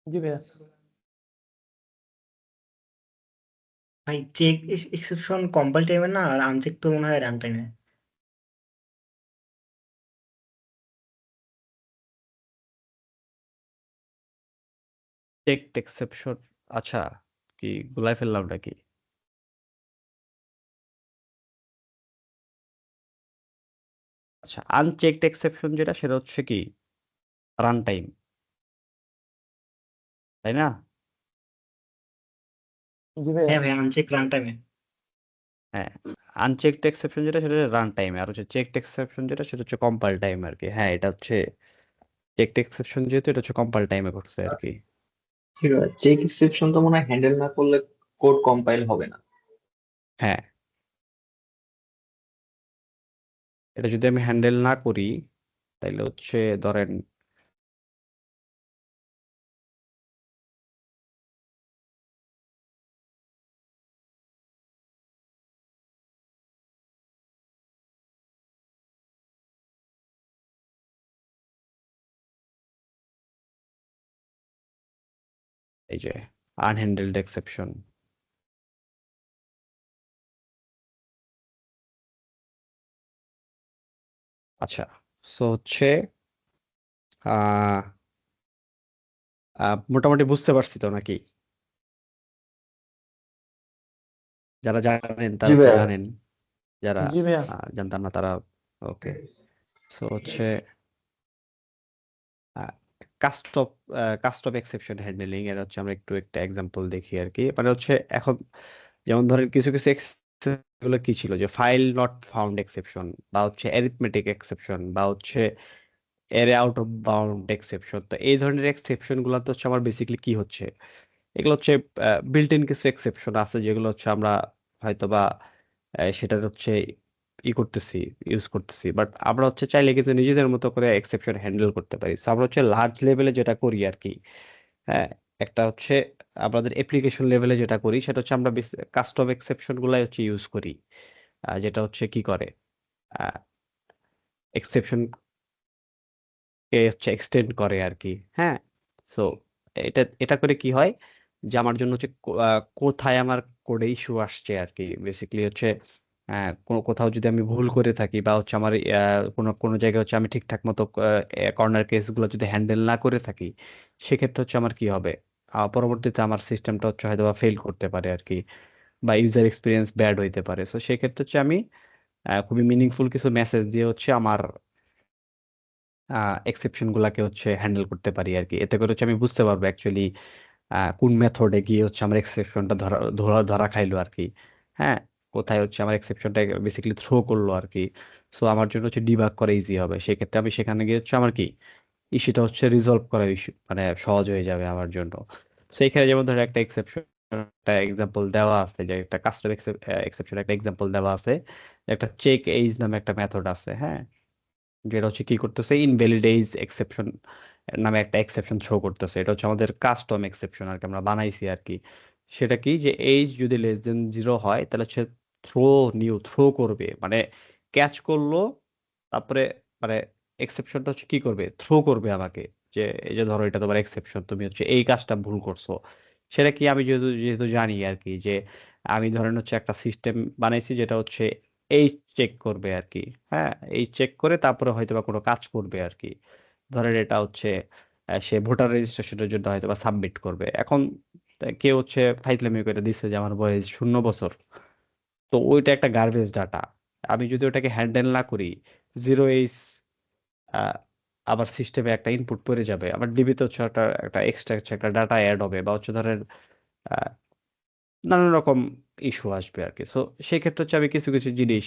জি ভাইয়া। ভাই চেক এক্সেপশন কম্পাইল টাইমে না, আর আনচেক তো মনে হয় রান টাইমে। চেকড এক্সেপশন, আচ্ছা কি গুলাই ফেললাম নাকি? আচ্ছা আনচেকড এক্সেপশন যেটা, সেটা হচ্ছে কি রান টাইম, তাই না? জি ভাইয়া। হ্যাঁ ভাই, আনচেক রান টাইমে। হ্যাঁ, আনচেকড এক্সেপশন যেটা সেটা রান টাইমে, আর হচ্ছে চেকড এক্সেপশন যেটা সেটা হচ্ছে কম্পাইল টাইম আর কি। হ্যাঁ এটা হচ্ছে চেকড এক্সেপশন, যেহেতু এটা হচ্ছে কম্পাইল টাইমে করছে আর কি। ঠিক আছে, চেক এক্সেপশন তো মনে হয় হ্যান্ডেল না করলে কোড কম্পাইল হবে না। হ্যাঁ, এটা যদি আমি হ্যান্ডেল না করি, তাইলে হচ্ছে ধরেন এই যে আনহ্যান্ডেলড এক্সেপশন, আচ্ছা সো হচ্ছে আহ মোটামুটি বুঝতে পারছি তো নাকি? যারা জানেন জি তারা তো ভাইয়া। জানেন, যারা জি ভাইয়া। জানতাম না তারা, ওকে। সো হচ্ছে কাস্ট অফ এক্সেপশন হ্যান্ডলিং, এর হচ্ছে আমরা একটু একটা এক্সাম্পল দেখি আর কি। মানে হচ্ছে এখন যেমন ধরেন কিছু কিছু গুলো কি ছিল, যে ফাইল নট ফাউন্ড এক্সেপশন, বা হচ্ছে অ্যারিথমেটিক এক্সেপশন, বা হচ্ছে এরে আউট অফ বাউন্ড এক্সেপশন। তো এই ধরনের এক্সেপশন গুলো তো হচ্ছে আমার বেসিকলি কি হচ্ছে, এগুলো হচ্ছে বিল্ট ইন কিছু এক্সেপশন আছে যেগুলো হচ্ছে আমরা হয়তো বা সেটা হচ্ছে করতেছি, ইউজ করতেছি, বাট আমরা হচ্ছে চাইলে কিন্তু নিজেদের মতো করে এক্সেপশন হ্যান্ডেল করতে পারি। সো আমরা হচ্ছে লার্জ লেভেলে যেটা করি আর কি, হ্যাঁ একটা হচ্ছে আমাদের অ্যাপ্লিকেশন লেভেলে যেটা করি সেটা হচ্ছে আমরা কাস্টম এক্সেপশন গুলাই হচ্ছে ইউজ করি, যেটা হচ্ছে কি করে এক্সেপশন কে হচ্ছে এক্সটেন্ড করে আর কি। হ্যাঁ, সো এটা এটা করে কি হয় যে আমার জন্য হচ্ছে কোথায় আমার কোডে ইস্যু আসছে আর কি, বেসিক্যালি হচ্ছে কোথাও যদি আমি ভুল করে থাকি বা হচ্ছে আমার কোনো কোনো জায়গায় হচ্ছে আমি ঠিকঠাক মতো কর্নার কেসগুলো যদি হ্যান্ডেল না করে থাকি, সেক্ষেত্রে হচ্ছে আমার কি হবে, পরবর্তীতে আমার সিস্টেমটা হচ্ছে হয়তো বা ফেল করতে পারে আর কি, বা ইউজার এক্সপিরিয়েন্স ব্যাড হইতে পারে। সো সেক্ষেত্রে হচ্ছে আমি খুবই মিনিংফুল কিছু মেসেজ দিয়ে হচ্ছে আমার এক্সেপশন গুলাকে হচ্ছে হ্যান্ডেল করতে পারি আর কি। এতে করে হচ্ছে আমি বুঝতে পারবো অ্যাকচুয়ালি কোন মেথডে গিয়ে হচ্ছে আমার এক্সেপশনটা ধরা ধরা ধরা খাইলো আর কি। হ্যাঁ, কোথায় হচ্ছে আমার এক্সেপশনটা বেসিক্যালি থ্রো করলো আর কি। সো আমার জন্য হচ্ছে ডিবাগ করা ইজি হবে। সেক্ষেত্রে আমি সেখানে গিয়ে হচ্ছে আমার কি ইস্যুটা হচ্ছে রিজলভ করা ইস্যু মানে সহজ হয়ে যাবে আমার জন্য। সেইখানে যেমন ধরো একটা এক্সেপশন একটা এক্সাম্পল দেওয়া আছে, যে একটা কাস্টম এক্সেপশন একটা এক্সাম্পল দেওয়া আছে, একটা চেক এইজ নামে একটা মেথড আছে। হ্যাঁ, যেটা হচ্ছে কি করতেছে, ইনভ্যালিড এইজ এক্সেপশন নামে একটা এক্সেপশন শো করতেছে। এটা হচ্ছে আমাদের কাস্টম এক্সেপশন আর কি, আমরা বানাইছি আর কি। সেটা কি যে এইজ যদি লেস দেন 0 হয় তাহলে হচ্ছে থ্রো করবে, মানে ক্যাচ করলো, তারপরে মানে এক্সেপশনটা হচ্ছে কি করবে, থ্রো করবে আমাকে, যে এই যে ধরো এটা তোমার এক্সেপশন, তুমি হচ্ছে এই কাজটা ভুল করছো। সেটা কি আমি যেহেতু যেহেতু জানি আর কি, যে আমি ধরেন হচ্ছে একটা সিস্টেম বানাইছি যেটা হচ্ছে এই চেক করবে আর কি। হ্যাঁ, এই চেক করে তারপরে হয়তো বা কোনো কাজ করবে আর কি। ধরেন এটা হচ্ছে সে ভোটার রেজিস্ট্রেশনের জন্য হয়তো বা সাবমিট করবে। এখন কেউ হচ্ছে ফাইজলামি করে দিচ্ছে যে আমার বয়স 0 বছর, তো ওইটা একটা গার্বেজ ডাটা। আমি যদি ওটাকে হ্যান্ডেল না করি, 0 এইজ আবার সিস্টেমে একটা ইনপুট পড়ে যাবে, আবার ডিবিতে হচ্ছে একটা একটা এক্সট্রা হচ্ছে একটা ডাটা অ্যাড হবে, বা হচ্ছে ধরেন আহ, নানান রকম ইস্যু আসবে আর কি। সো সেক্ষেত্রে হচ্ছে আমি কিছু কিছু জিনিস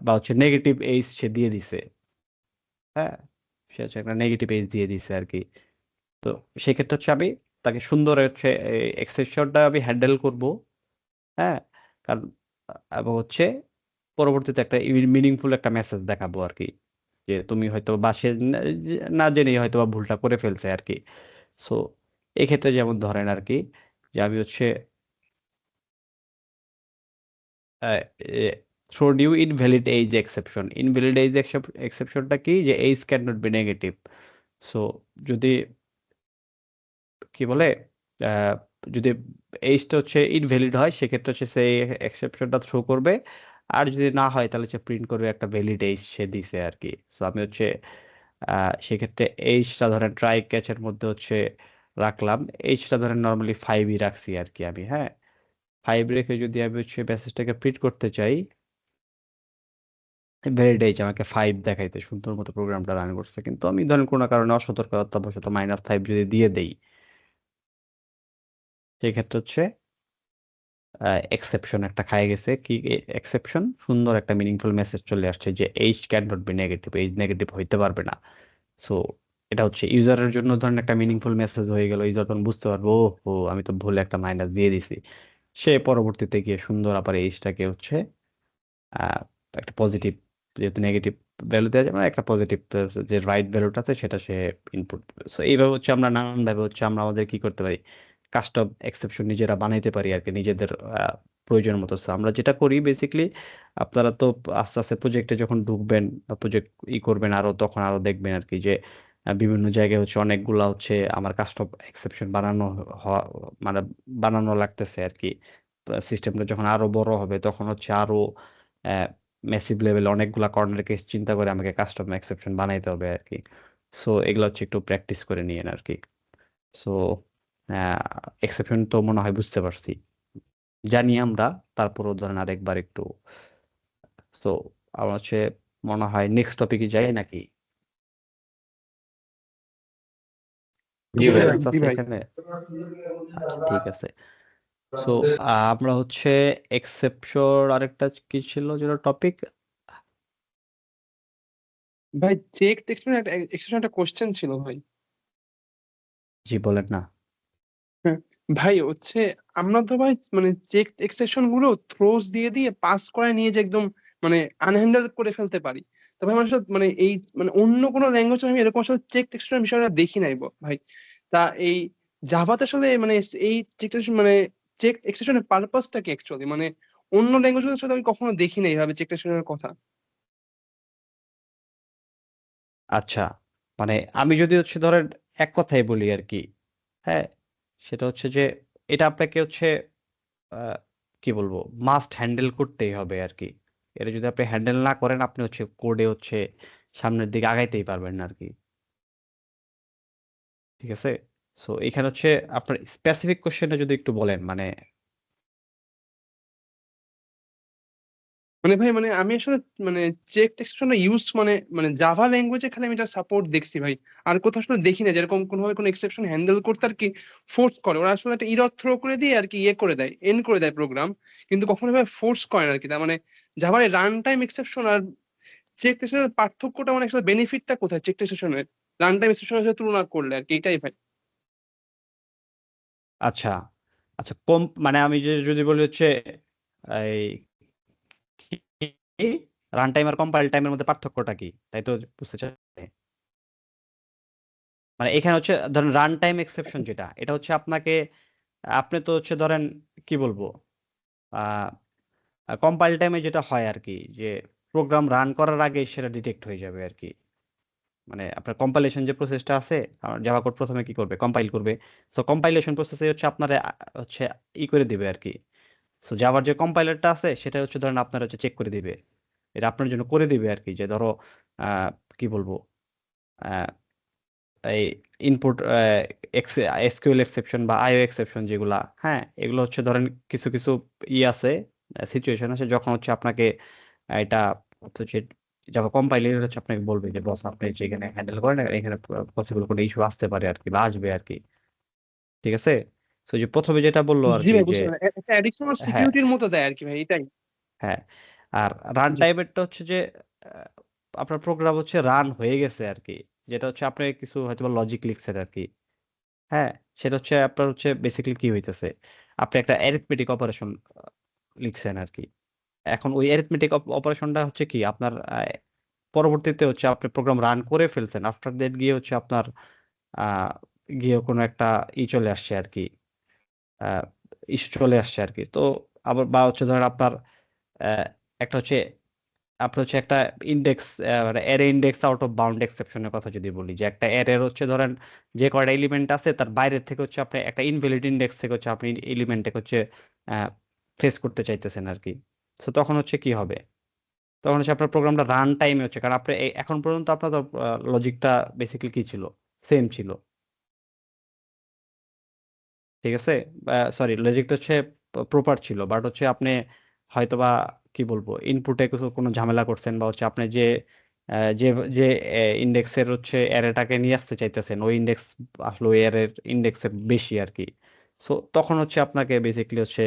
বা হচ্ছে নেগেটিভ এইজ সে দিয়ে দিছে। হ্যাঁ, সে হচ্ছে একটা নেগেটিভ এইজ দিয়ে দিছে আর কি। তো সেক্ষেত্রে হচ্ছে আমি তাকে সুন্দর হচ্ছে এক্সেপশনটা আমি হ্যান্ডেল করব। হ্যাঁ, কারণ এবং হচ্ছে পরবর্তীতে একটা মিনিংফুল একটা মেসেজ দেখাবো আর কি, যে তুমি হয়তো বা সে না জেনেই হয়তো বা ভুলটা করে ফেলছে আর কি। সো এক্ষেত্রে যেমন ধরেন আর কি, যে আমি হচ্ছে throw due invalid age exception. Invalid age এক্সেপশনটা কি, যে age can not be negative. So যদি কি বলে আহ, যদি এইজটা হচ্ছে ইনভ্যালিড হয়, সেক্ষেত্রে হচ্ছে সেই এক্সেপশনটা থ্রো করবে। আর যদি না হয় তাহলে হচ্ছে প্রিন্ট করবে একটা ভ্যালিড এইজ সে দিছে আর কি। সো আমি হচ্ছে সেক্ষেত্রে এইজটা ধরেন ট্রাই ক্যাচের মধ্যে হচ্ছে রাখলাম, এইজটা ধরেন নর্মালি 5ই রাখছি আর কি আমি। হ্যাঁ, 5 রেখে যদি আমি হচ্ছে মেসেজটাকে প্রিন্ট করতে চাই, ভ্যালিড এইজ আমাকে 5 দেখাইতে সুন্দর মতো প্রোগ্রামটা রান করছে, কিন্তু আমি ধরেন কোনো কারণে অসতর্কতাবশত -5 যদি দিয়ে দেই, সেক্ষেত্রে হচ্ছে এক্সেপশন একটা খায় গেছে। কি এক্সেপশন, সুন্দর একটা মিনিংফুল মেসেজ চলে আসছে যে H can not be negative, H negative হইতে পারবে না। সো এটা হচ্ছে ইউজারের জন্য ধরেন একটা মিনিংফুল মেসেজ হয়ে গেল, ইউজার তখন বুঝতে পারবো ও ও আমি তো ভুলে একটা মাইনাস দিয়ে দিছি। সে পরবর্তীতে গিয়ে সুন্দর আবার এইচটাকে হচ্ছে আহ, একটা পজিটিভ, যেহেতু নেগেটিভ ভ্যালু দেওয়া যাবে না, একটা পজিটিভ যে রাইট ভ্যালুটা আছে সেটা সে ইনপুট। সো এইভাবে হচ্ছে আমরা নানান ভাবে হচ্ছে আমরা আমাদের কি করতে পারি, কাস্টম এক্সেপশন নিজেরা বানাইতে পারি আর কি, নিজেদের প্রয়োজন মতো। So আমরা যেটা করি বেসিক্যালি, আপনারা তো আস্তে আস্তে প্রজেক্টে যখন ঢুকবেন বা প্রজেক্ট করবেন আরো, তখন আরো দেখবেন আর কি, যে বিভিন্ন জায়গায় হচ্ছে অনেকগুলা হচ্ছে আমার কাস্টম এক্সেপশন বানানো মানে বানানো লাগতেছে আর কি। সিস্টেমটা যখন আরো বড় হবে তখন হচ্ছে আরো মেসিভ লেভেলে অনেকগুলা কর্নার কেস চিন্তা করে আমাকে কাস্টম এক্সেপশন বানাইতে হবে আর কি। সো এগুলো হচ্ছে একটু প্র্যাকটিস করে নিয়েন আর কি। সো এক্সেপশন তো মনে হয় বুঝতে পারছি, জানি আমরা। তারপরও ধরেন আরেকবার একটু। সো আমার হচ্ছে মনে হয় নেক্সট টপিকে যাই নাকি, জি ভাই। ডিস্টারবেন্স আছে এখানে? আচ্ছা ঠিক আছে। সো আমরা হচ্ছে এক্সেপশন, আরেকটা কি ছিল যেন টপিক? ভাই চেক এক্সপ্রেশন একটা কোশ্চেন ছিল ভাই। জি বলেন না। হ্যাঁ, ভাই হচ্ছে আমরা তো ভাই মানে চেক এক্সেপশন গুলো থ্রোজ দিয়ে দিয়ে পাস করায় নিয়ে যে একদম মানে আনহ্যান্ডেল করে ফেলতে পারি। তবে আমার সাথে মানে এই মানে অন্য কোনো ল্যাঙ্গুয়েজ আমি এরকম আসলে চেক এক্সেপশন বিষয়টা দেখি নাই ভাই। তা এই জাভাতে আসলে মানে এই চেক মানে চেক এক্সেপশনের পারপাসটা কি অ্যাকচুয়ালি, মানে অন্য ল্যাঙ্গুয়েজ আসলে আমি কখনো দেখি নাই এইভাবে চেক এক্সেপশনের কথা। আচ্ছা, মানে আমি যদি হচ্ছে ধরেন এক কথায় বলি আর কি, হ্যাঁ, সেটা হচ্ছে যে এটা আপনাকে হচ্ছে কি বলবো মাস্ট হ্যান্ডেল করতেই হবে আর কি। এটা যদি আপনি হ্যান্ডেল না করেন আপনি হচ্ছে কোডে হচ্ছে সামনের দিকে আগাইতেই পারবেন না আর কি। ঠিক আছে, সো এখানে হচ্ছে আপনার স্পেসিফিক কোশ্চেনটা যদি একটু বলেন মানে মানে ভাই মানে আমি আসলে মানে চেক এক্সেপশনটা ইউজ মানে জাভা ল্যাঙ্গুয়েজে খালি আমি এটা সাপোর্ট দেখছি ভাই, আর কোথাও আসলে দেখি না যেরকম কোনোভাবে কোনো এক্সেপশন হ্যান্ডেল করতে আর কি ফোর্স করে। ওরা আসলে একটা ইরর থ্রো করে দিয়ে আর কি ইয়ে করে দেয়, এন্ড করে দেয় প্রোগ্রাম, কিন্তু কখনো ভাবে ফোর্স করে না আর কি। তার মানে জাভার রান টাইম এক্সেপশন আর চেক এক্সেপশনের পার্থক্যটা মানে আসলে বেনিফিটটা কোথায় চেক এক্সেপশনের রান টাইম এক্সেপশনের সাথে তুলনা করলে আর কি, এটাই ভাই। আচ্ছা আচ্ছা কম মানে আমি যদি বলি হচ্ছে এই রান টাইম আর কম্পাইল টাইমের মধ্যে পার্থক্যটা কি, তাই তো বুঝতে চাই। মানে এখানে হচ্ছে ধরেন রান টাইম এক্সেপশন যেটা এটা হচ্ছে আপনাকে আপনি তো হচ্ছে ধরেন কি বলবো কম্পাইল টাইমে যেটা হয় আর কি যে প্রোগ্রাম রান করার আগে সেটা ডিটেক্ট হয়ে যাবে আর কি। মানে আপনার কম্পাইলেশন যে প্রসেসটা আছে জাভা কোড প্রথমে কি করবে কম্পাইল করবে। সো কম্পাইলেশন প্রসেসে হচ্ছে আপনার হচ্ছে করে দিবে আর কি। সো জাভার যে কম্পাইলারটা আছে সেটা হচ্ছে ধরেন আপনার হচ্ছে চেক করে দিবে, এটা আপনার জন্য করে দিবে আর কি। যে ধরো কি বলবো এই ইনপুট এসকিউএল এক্সেপশন বা আইও এক্সেপশন যেগুলা, হ্যাঁ এগুলো হচ্ছে ধরেন কিছু কিছু আছে সিচুয়েশন আছে যখন হচ্ছে আপনাকে এটা হচ্ছে যারা কম্পাইলার হচ্ছে আপনাকে বলবে যে বস আপনি যেখানে হ্যান্ডেল করেন এখানে পসিবল কোনো ইস্যু আসতে পারে আর কি বা আসবে আর কি। ঠিক আছে, তো যে প্রথমে যেটা বললো আর জি কি ভাই যে বুঝতে পারলাম, একটা অ্যাডিশনাল হ্যাঁ সিকিউরিটির মতো দেয় আর কি ভাই, এটাই। হ্যাঁ আর রান জি টাইমেরটা হচ্ছে যে আহ, আপনার প্রোগ্রাম হচ্ছে রান হয়ে গেছে আর কি, যেটা হচ্ছে আপনি কিছু হয়তো লজিক লিখছেন আর কি। হ্যাঁ, সেটা হচ্ছে আপনার হচ্ছে বেসিক্যালি কি হইতেছে আপনি একটা অ্যারিথমেটিক অপারেশন লিখছেন আর কি। এখন ওই অ্যারিথমেটিক অপারেশনটা হচ্ছে কি আপনার পরবর্তীতে হচ্ছে আপনি প্রোগ্রাম রান করে ফেলছেন, আফটার দ্যাট গিয়ে হচ্ছে আপনার আহ, গিয়ে কোনো একটা চলে আসছে আর কি, ইস্যু চলে আসছে আর কি। তো আবার বা হচ্ছে ধরেন আপনার আহ, একটা হচ্ছে আপনার হচ্ছে একটা ইন্ডেক্স মানে array index out of bound এক্সেপশনের কথা যদি বলি যে একটা অ্যারের হচ্ছে ধরেন যে কয়টা এলিমেন্ট আছে তার বাইরের থেকে হচ্ছে আপনি একটা ইনভ্যালিড ইন্ডেক্স থেকে হচ্ছে আপনি এলিমেন্টকে হচ্ছে ফেস করতে চাইতেছেন আর কি। সো তখন হচ্ছে কি হবে, তখন হচ্ছে আপনার প্রোগ্রামটা রান টাইমে হচ্ছে কারণ আপনি এখন পর্যন্ত আপনার তো লজিকটা বেসিক্যালি কি ছিল সেম ছিল। ঠিক আছে, সরি লজিকটা হচ্ছে প্রপার ছিল বাট হচ্ছে আপনি হয়তোবা কি বলবো ইনপুটে কিছু কোনো ঝামেলা করছেন বা হচ্ছে আপনি যে যে যে ইন্ডেক্সের হচ্ছে অ্যারেটাকে নিয়ে আসতে চাইতেছেন ওই ইন্ডেক্স আসলে ওই অ্যারের ইন্ডেক্সের বেশি আর কি। সো তখন হচ্ছে আপনাকে বেসিক্যালি হচ্ছে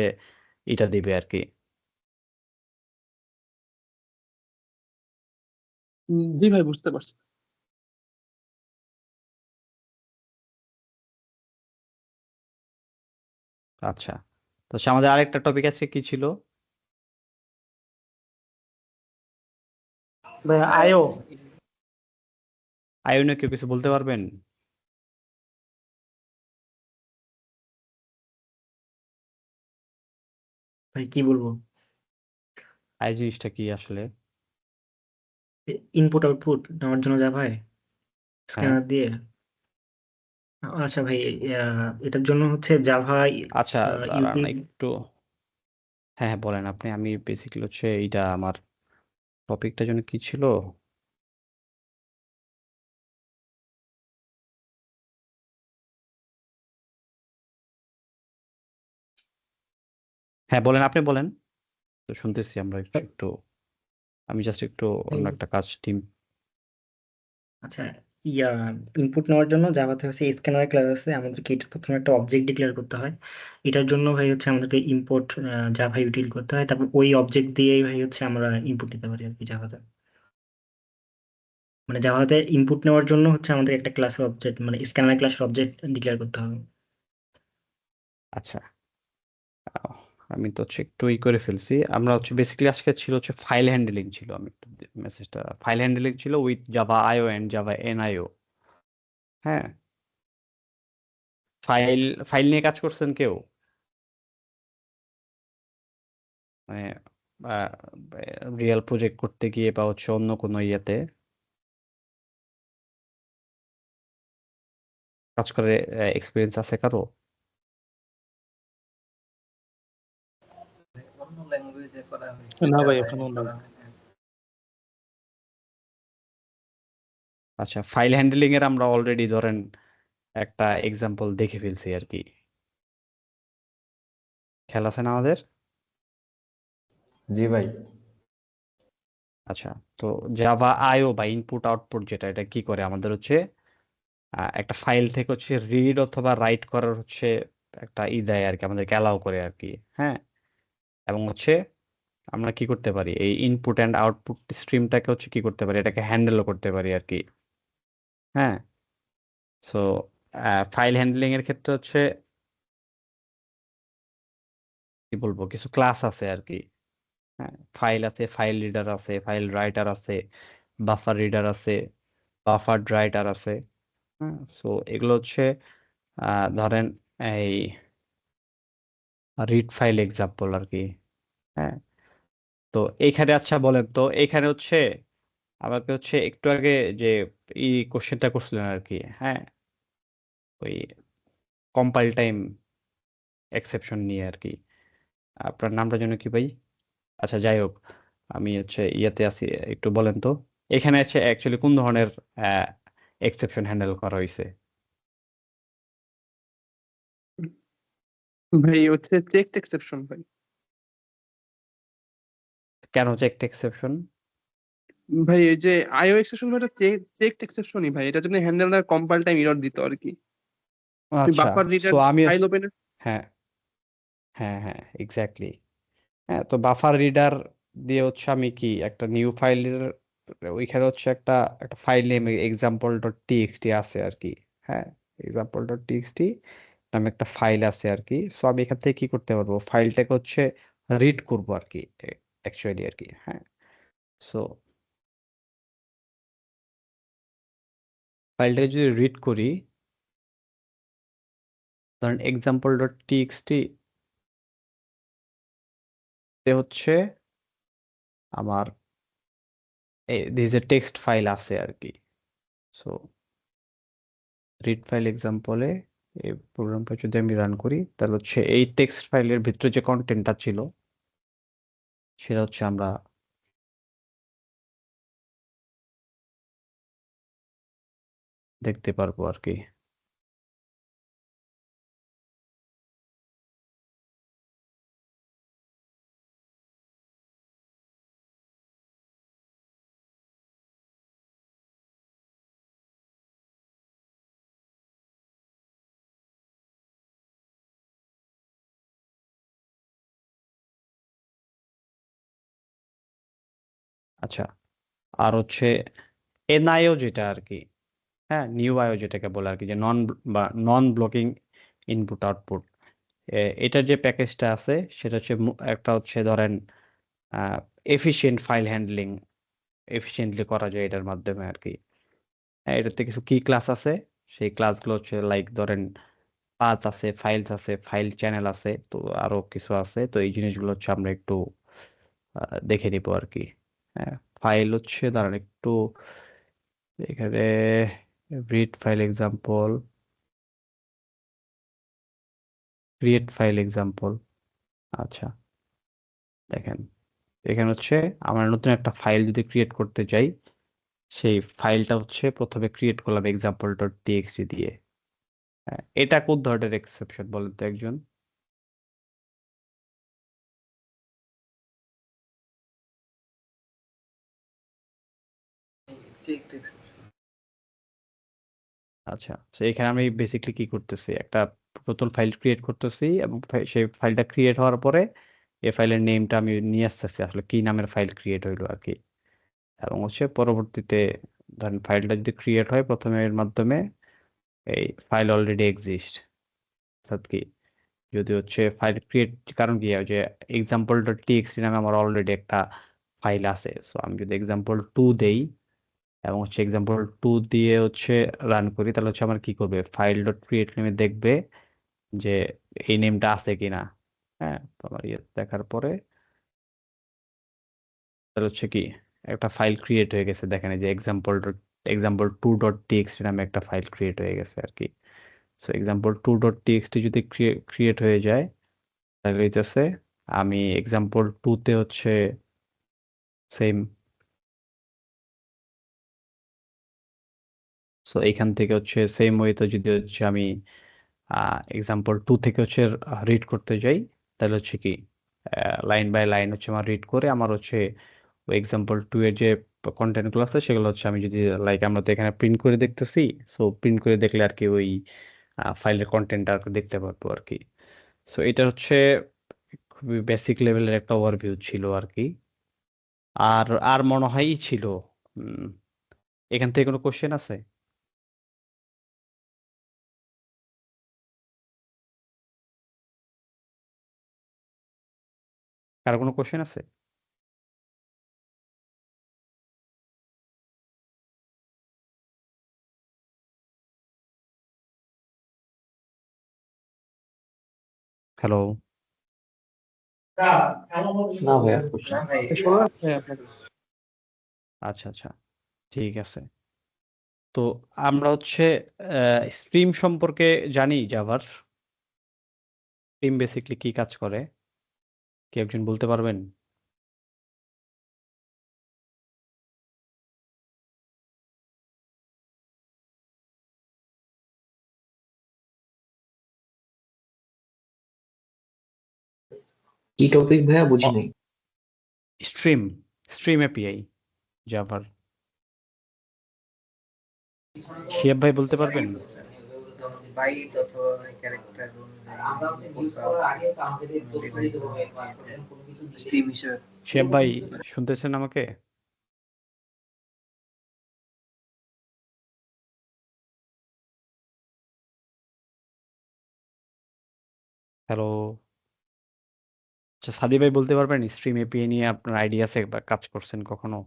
এটা দিবে আর কি। জি ভাই বুঝতে পারছি। আচ্ছা, তো হচ্ছে আমাদের আরেকটা টপিক আছে কি ছিল? ভাই আয়ো আইওনিও কেউ কিছু বলতে পারবেন? ভাই কি বলবো, আই জিনিসটা কি আসলে? ইনপুট আউটপুট নেওয়ার জন্য যা ভাই হ্যাঁ স্ক্যানার দিয়ে। আচ্ছা ভাই, এটার জন্য হচ্ছে জাভা আচ্ছা, দাঁড়ান ইউটিল। একটু। হ্যাঁ হ্যাঁ বলেন আপনি, আমি বেসিক্যালি হচ্ছে এইটা আমার টপিকটা যেন কি ছিল। হ্যাঁ বলেন, আপনি বলেন, তো শুনতেছি আমরা একটু একটু। আমি জাস্ট একটু অন্য একটা কাজ টিম। আচ্ছা, ইয়া ইনপুট নেওয়ার জন্য জাভাতে হচ্ছে স্ক্যানার ক্লাস আছে, আমাদেরকে এটা প্রথমে একটা অবজেক্ট ডিক্লেয়ার করতে হয়। এটার জন্য ভাই হচ্ছে আমাদেরকে ইম্পোর্ট জাভা ইউটিল করতে হয়, তারপর ওই অবজেক্ট দিয়েই ভাই হচ্ছে আমরা ইনপুট নিতে পারি আর কি জাভাতে। মানে জাভাতে ইনপুট নেওয়ার জন্য হচ্ছে আমাদের একটা ক্লাসের অবজেক্ট মানে স্ক্যানার ক্লাসের অবজেক্ট ডিক্লেয়ার করতে হবে। আচ্ছা, আহ, আমি তো হচ্ছে একটু করে ফেলছি। আমরা হচ্ছে বেসিক্যালি আজকে ছিল হচ্ছে ফাইল হ্যান্ডলিং ছিল, আমি একটু মেসেজটা ফাইল হ্যান্ডলিং ছিল with Java IO and Java NIO. হ্যাঁ, ফাইল ফাইল নিয়ে কাজ করছেন কেউ মানে রিয়েল প্রজেক্ট করতে গিয়ে বা হচ্ছে অন্য কোনো ইয়েতে? কাজ করে এক্সপিরিয়েন্স আছে কারো? অন্য ল্যাঙ্গুয়েজে করা হয়েছে, না ভাই জাভায় এখনো করা নাই। হয়নি। আচ্ছা, ফাইল হ্যান্ডলিং এর আমরা অলরেডি ধরেন একটা এক্সাম্পল দেখে ফেলছি আর কি। খেয়াল আছে না আমাদের? জি ভাই। আচ্ছা, তো জাভা আইও বা ইনপুট আউটপুট যেটা, এটা কি করে আমাদের হচ্ছে একটা ফাইল থেকে হচ্ছে রিড অথবা রাইট করার হচ্ছে একটা দেয় আর কি, আমাদেরকে অ্যালাউ করে আর কি। হ্যাঁ, এবং হচ্ছে আমরা কি করতে পারি, এই ইনপুট অ্যান্ড আউটপুট স্ট্রিমটাকে হচ্ছে কি করতে পারি, এটাকে হ্যান্ডেলও করতে পারি আর কি। হ্যাঁ, সো ফাইল হ্যান্ডলিং এর ক্ষেত্রে হচ্ছে কি বলবো, কিছু ক্লাস আছে আর কি। হ্যাঁ, ফাইল আছে, ফাইল রিডার আছে, ফাইল রাইটার আছে, বাফার রিডার আছে, বাফার রাইটার আছে। হ্যাঁ, সো এগুলো হচ্ছে ধরেন এই রিড ফাইল এক্সাম্পল আর কি। হ্যাঁ, তো এইখানে আচ্ছা বলেন তো, এইখানে হচ্ছে আমাকে হচ্ছে একটু আগে যে কোশ্চেনটা করছিলেন আর কি। হ্যাঁ, ওই কম্পাইল টাইম এক্সেপশন নিয়ে আর কি। আপনার নামটা যেন কি ভাই? আচ্ছা, যাই হোক, আমি হচ্ছে ইয়েতে আছি, একটু বলেন তো এখানে হচ্ছে অ্যাকচুয়ালি কোন ধরনের এক্সেপশন হ্যান্ডেল করা হয়েছে? ভাই হচ্ছে চেকড এক্সেপশন ভাই। কেন চেকড এক্সেপশন? ভাই এই যে আইও এক্সেপশন ভাই, এটা চেকড এক্সেপশনই ভাই, এটা জন্য হ্যান্ডেল না কম্পাইল টাইম এরর দিত আর কি। আচ্ছা, বাফার রিডার সো আমি ফাইল ওপেন। হ্যাঁ হ্যাঁ হ্যাঁ এক্স্যাক্টলি। হ্যাঁ, তো বাফার রিডার দিয়ে হচ্ছে আমি কি একটা নিউ ফাইলের, ওইখানে হচ্ছে একটা একটা file name example dot TXT আছে আর কি। হ্যাঁ, এক্সাম্পল ডট টিএক্সটি নামে একটা ফাইল আছে আর কি। সো আমি এখান থেকে কি করতে পারবো, ফাইলটাকে হচ্ছে রিড করবো আর কি, অ্যাকচুয়ালি আর কি। হ্যাঁ, সো ফাইলটাকে যদি রিড করি, ধরেন এক্সাম্পল ডট টিএক্সটি তে হচ্ছে আমার দিস এ টেক্সট ফাইল আছে আর কি। সো রিড ফাইল এক্সাম্পলে এই প্রোগ্রামটা যদি আমি রান করি, তাহলে হচ্ছে এই টেক্সট ফাইলের ভিতরে যে কন্টেন্টটা ছিল সেটা হচ্ছে আমরা দেখতে পারবো আর কি। আচ্ছা, আর হচ্ছে এনআইও যেটা আর কি, হ্যাঁ নিউ আইও যেটাকে বলে আর কি, যে নন ব্লকিং ইনপুট আউটপুট, এটার যে প্যাকেজটা আছে সেটা হচ্ছে একটা হচ্ছে ধরেন এফিশিয়েন্ট ফাইল হ্যান্ডলিং এফিশিয়েন্টলি করা যায় এটার মাধ্যমে আর কি। হ্যাঁ, এটাতে কিছু কি ক্লাস আছে, সেই ক্লাসগুলো হচ্ছে লাইক ধরেন পাথ আছে, ফাইলস আছে, ফাইল চ্যানেল আছে, তো আরো কিছু আছে। তো এই জিনিসগুলো হচ্ছে আমরা একটু দেখে নিব আর কি। হ্যাঁ, ফাইল হচ্ছে দাঁড়ান একটু, এখানে read file example, create file example. আচ্ছা, দেখেন এখানে হচ্ছে আমরা নতুন একটা ফাইল যদি ক্রিয়েট করতে চাই, সেই ফাইলটা হচ্ছে প্রথমে ক্রিয়েট করলাম এক্সাম্পল ডট টিএক্সটি দিয়ে। হ্যাঁ, এটা কোন ধরনের এক্সেপশন বলেন তো একজন? Checked exception. আচ্ছা, তো এখানে আমি বেসিকলি কি করতেছি, একটা নতুন ফাইল ক্রিয়েট করতেছি এবং সেই ফাইলটা ক্রিয়েট হওয়ার পরে এই ফাইলের নেমটা আমি নিয়ে আসতেছি, আসলে কি নামের ফাইল ক্রিয়েট হইলো আর কি। এবং হচ্ছে পরবর্তীতে ধরেন ফাইলটা যদি ক্রিয়েট হয় প্রথমে এর মাধ্যমে এই ফাইল অলরেডি এক্সিস্ট, অর্থাৎ কি যদি হচ্ছে ফাইল ক্রিয়েট, কারণ কি হয় যে এক্সাম্পল ডট টিএক্সটি নামে আমার অলরেডি একটা ফাইল আছে। সো আমি যদি এক্সাম্পল টু দেই এবং হচ্ছে এক্সাম্পল টু দিয়ে হচ্ছে রান করি, তাহলে হচ্ছে আমার কি করবে, ফাইল ডট ক্রিয়েট নেমে দেখবে যে এই নেমটা আছে কিনা। হ্যাঁ, তো আমার ইয়ে দেখার পরে তাহলে হচ্ছে কি একটা ফাইল ক্রিয়েট হয়ে গেছে, দেখেন এই যে এক্সাম্পল টু ডট টিএক্সটি নামে একটা ফাইল ক্রিয়েট হয়ে গেছে আর কি। সো এক্সাম্পল 2.txt যদি ক্রিয়েট হয়ে যায় তাহলে হইতেছে আমি এক্সাম্পল 2 তে হচ্ছে সেম। সো এখান থেকে হচ্ছে সেম ওয়েতে যদি হচ্ছে আমি এক্সাম্পল 2 থেকে হচ্ছে রিড করতে যাই তাহলে হচ্ছে কি লাইন বাই লাইন হচ্ছে আমার রিড করে আমার হচ্ছে ওই এক্সাম্পল 2 এর যে কন্টেন্টগুলো আছে সেগুলো হচ্ছে আমি যদি লাইক আমরা তো এখানে প্রিন্ট করে দেখতেছি, সো প্রিন্ট করে দেখলে আর কি ওই ফাইলের কন্টেন্টটা আর কি দেখতে পারবো আর কি। সো এটা হচ্ছে খুবই বেসিক লেভেলের একটা ওভারভিউ ছিল আর কি। আর আর মনে হয় ছিল এখান থেকে কোনো কোশ্চেন আছে? কারো কোনো কোশ্চেন আছে? হ্যালো, না ভাইয়া question না ভাই শোনা যাচ্ছে আপনাকে? আচ্ছা আচ্ছা, ঠিক আছে। তো আমরা হচ্ছে স্ট্রিম সম্পর্কে জানি জাভার। স্ট্রিম বেসিকলি কি কাজ করে কি একজন বলতে পারবেন? কি টপিক ভাইয়া বুঝি নাই। স্ট্রিম স্ট্রিম এপিআই জাভার। শিয়াব ভাই বলতে পারবেন? বাইট অথবা ক্যারেক্টার স্ট্রিম হিসেবে শিয়াব ভাই শুনতেছেন আমাকে? হ্যালো, আচ্ছা সাদি ভাই বলতে পারবেন স্ট্রিম এপিআই নিয়ে আপনার আইডিয়া আছে বা কাজ করছেন কখনো?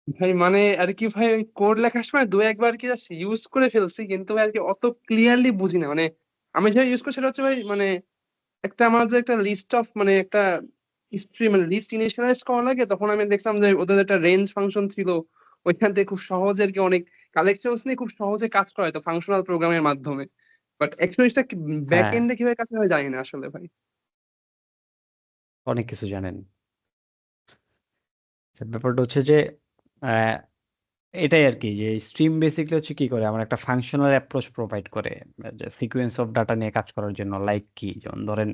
ভাই মানে আর কি ভাই ওই কোড লেখার সময় দু একবার কি জাস্ট ইউজ করে ফেলছি, কিন্তু ভাই আর কি অত ক্লিয়ারলি বুঝি না। মানে আমি যেটা ইউজ করি সেটা হচ্ছে ভাই মানে একটা আমার যে একটা লিস্ট অফ মানে একটা স্ট্রিম মানে লিস্ট ইনিশিয়ালাইজ করা লাগে, তখন আমি দেখলাম যে ওদের একটা রেঞ্জ ফাংশন ছিল, ওইখান থেকে খুব সহজে আর কি অনেক কালেকশনস নিয়ে খুব সহজে কাজ করা হয় তো ফাংশনাল প্রোগ্রামের মাধ্যমে। বাট অ্যাকচুয়ালি ব্যাক হ্যাঁ, এন্ডে কিভাবে কাজ হয় জানি না আসলে ভাই। অনেক কিছু জানেন। আচ্ছা, ব্যাপারটা হচ্ছে যে আহ, এটাই আর কি যে স্ট্রিম বেসিকলি হচ্ছে কি করে আমার একটা ফাংশনাল অ্যাপ্রোচ প্রোভাইড করে যে সিকোয়েন্স অফ ডাটা নিয়ে কাজ করার জন্য, লাইক কি যেমন ধরেন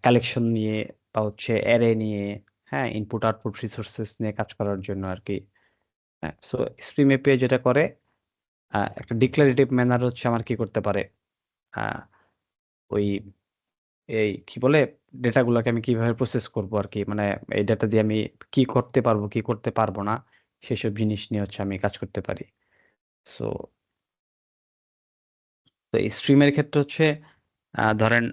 কালেকশন নিয়ে বা হচ্ছে অ্যারে নিয়ে, হ্যাঁ ইনপুট আউটপুট রিসোর্সেস নিয়ে কাজ করার জন্য আর কি। হ্যাঁ, সো স্ট্রিম এপিআই যেটা করে একটা ডিক্লারেটিভ ম্যানার হচ্ছে আমার কি করতে পারে আহ, ওই এই কি বলে ডেটাগুলোকে আমি কিভাবে প্রসেস করব আর কি, মানে এই ডেটা দিয়ে আমি কি করতে পারবো কি করতে পারবো না সেসব জিনিস নিয়ে হচ্ছে আমি কাজ করতে পারি। সো তো স্ট্রিমের ক্ষেত্রে হচ্ছে ধরেন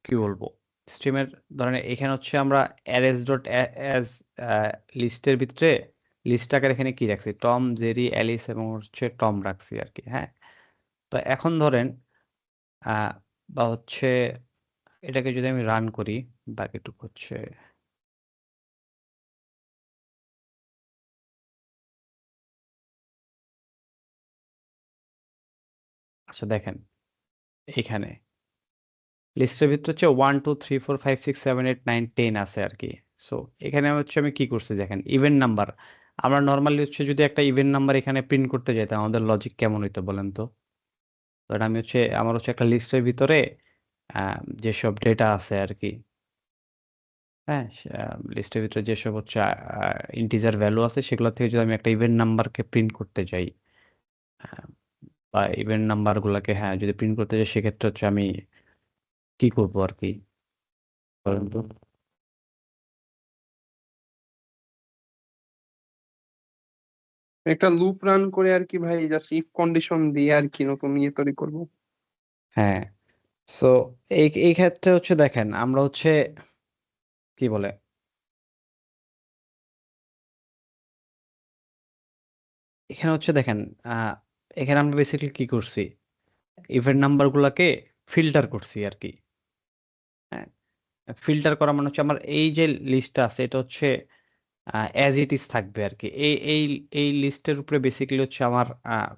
কি বলবো স্ট্রিমের ধরেন এখানে হচ্ছে আমরা অ্যারেস ডট অ্যাজ লিস্টের ভিতরে লিস্ট আকার এখানে কি রাখছি টম জেরি অ্যালিস এবং হচ্ছে টম রাখছি আর কি। হ্যাঁ, তো এখন ধরেন বা হচ্ছে এটাকে যদি আমি রান করি বাকিটুকু হচ্ছে আচ্ছা দেখেন এখানে লিস্টের ভিতরে হচ্ছে 1 2 3 4 5 6 7 8 9 10 আছে আর কি। সো এখানে হচ্ছে আমি কি করছি দেখেন ইভেন্ট নাম্বার। আমরা নর্মালি হচ্ছে যদি একটা ইভেন্ট নাম্বার এখানে প্রিন্ট করতে যেতাম আমাদের লজিক কেমন হইতো বলেন তো? ধরেন আমি হচ্ছে আমার হচ্ছে একটা লিস্টের ভিতরে যেসব ডেটা আছে আর কি, হ্যাঁ লিস্টের ভিতরে যেসব হচ্ছে ইন্টিজার ভ্যালু আছে সেগুলো থেকে যদি আমি একটা ইভেন্ট নাম্বারকে প্রিন্ট করতে যাই বা ইভেন্ট নাম্বার গুলাকে হ্যাঁ যদি প্রিন্ট করতে যাই সেক্ষেত্রে হচ্ছে আমি কি করবো আর কি বলেন তো? একটা লুপ রান করে আর কি ভাই জাস্ট ইফ কন্ডিশন দিয়ে আর কি নতুন ইয়ে তৈরি করবো। হ্যাঁ, সো এই এই ক্ষেত্রে হচ্ছে দেখেন আমরা হচ্ছে কি বলে এখানে হচ্ছে দেখেন এখানে আমরা বেসিক্যালি কি করছি ইভেন্ট নাম্বার গুলাকে ফিল্টার করছি আর কি। হ্যাঁ, ফিল্টার করা মানে হচ্ছে আমার এই যে লিস্টটা আছে এটা হচ্ছে অ্যাজ ইট ইজ থাকবে আর কি। এই এই এই লিস্টের উপরে বেসিক্যালি হচ্ছে আমার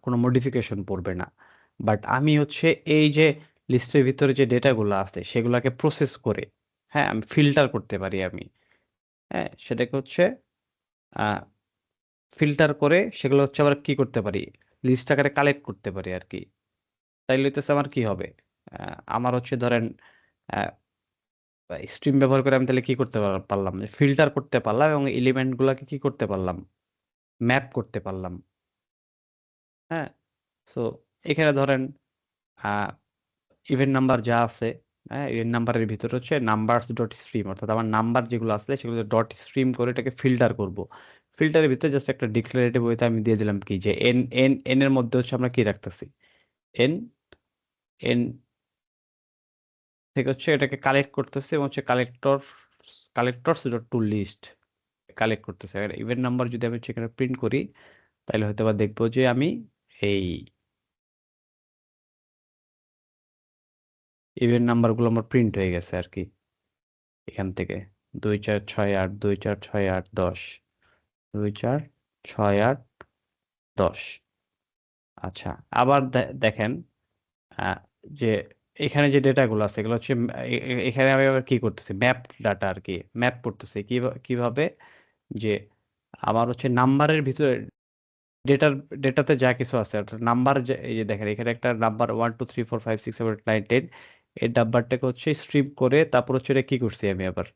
কোনো মডিফিকেশন পড়বে না। বাট আমি হচ্ছে এই যে লিস্টের ভিতরে যে ডেটাগুলো আছে সেগুলোকে প্রসেস করে, হ্যাঁ, আমি ফিল্টার করতে পারি আমি, হ্যাঁ, সেটাকে হচ্ছে ফিল্টার করে সেগুলো হচ্ছে আবার কি করতে পারি, লিস্ট আকারে কালেক্ট করতে পারি আর কি। তাইলে হইতেছে আমার কি হবে, আমার হচ্ছে ধরেন স্ট্রিম ব্যবহার করে আমি তাহলে কি করতে পারলাম, ফিল্টার করতে পারলাম এবং এলিমেন্ট গুলাকে কি করতে পারলাম, ম্যাপ করতে পারলাম। হ্যাঁ, সো এখানে ধরেন ইভেন্ট নাম্বার যা আছে, হ্যাঁ, ইভেন্ট নাম্বারের ভিতরে হচ্ছে নাম্বারস ডট স্ট্রিম, অর্থাৎ আমার নাম্বার যেগুলো আছে সেগুলো ডট স্ট্রিম করে এটাকে ফিল্টার করব। ফিল্টারের ভিতরে জাস্ট একটা ডিক্লারেটিভ ওয়েতে আমি দিয়ে দিলাম কি যে এন এন এন এর মধ্যে হচ্ছে আমরা কি রাখতেছি, এন এন থেকে হচ্ছে এটাকে কালেক্ট করতেছে এবং হচ্ছে collectors dot to list collect করতেছে। ইভেন্ট নাম্বার যদি আমি হচ্ছে এখানে প্রিন্ট করি তাহলে হয়তো বা দেখবো যে আমি এই ইভেন্ট নাম্বারগুলো আমার প্রিন্ট হয়ে গেছে আর কি এখান থেকে 2468 2468 10 2468 10। আচ্ছা, আবার দেখেন যে এখানে যে ডেটাগুলো আছে এগুলো হচ্ছে এখানে আমি আবার কি করতেছি, ম্যাপ ডাটা আর কি, ম্যাপ করতেছি কিভাবে যে আমার হচ্ছে নাম্বারের ভিতরে ডেটাতে যা কিছু আছে অর্থাৎ নাম্বার, এই যে দেখেন এখানে একটা নাম্বার 1 2 3 4 5 6 7 8 9 10, এই নাম্বারটাকে হচ্ছে স্ট্রিপ করে তারপর হচ্ছে এটা কি করছি আমি আবার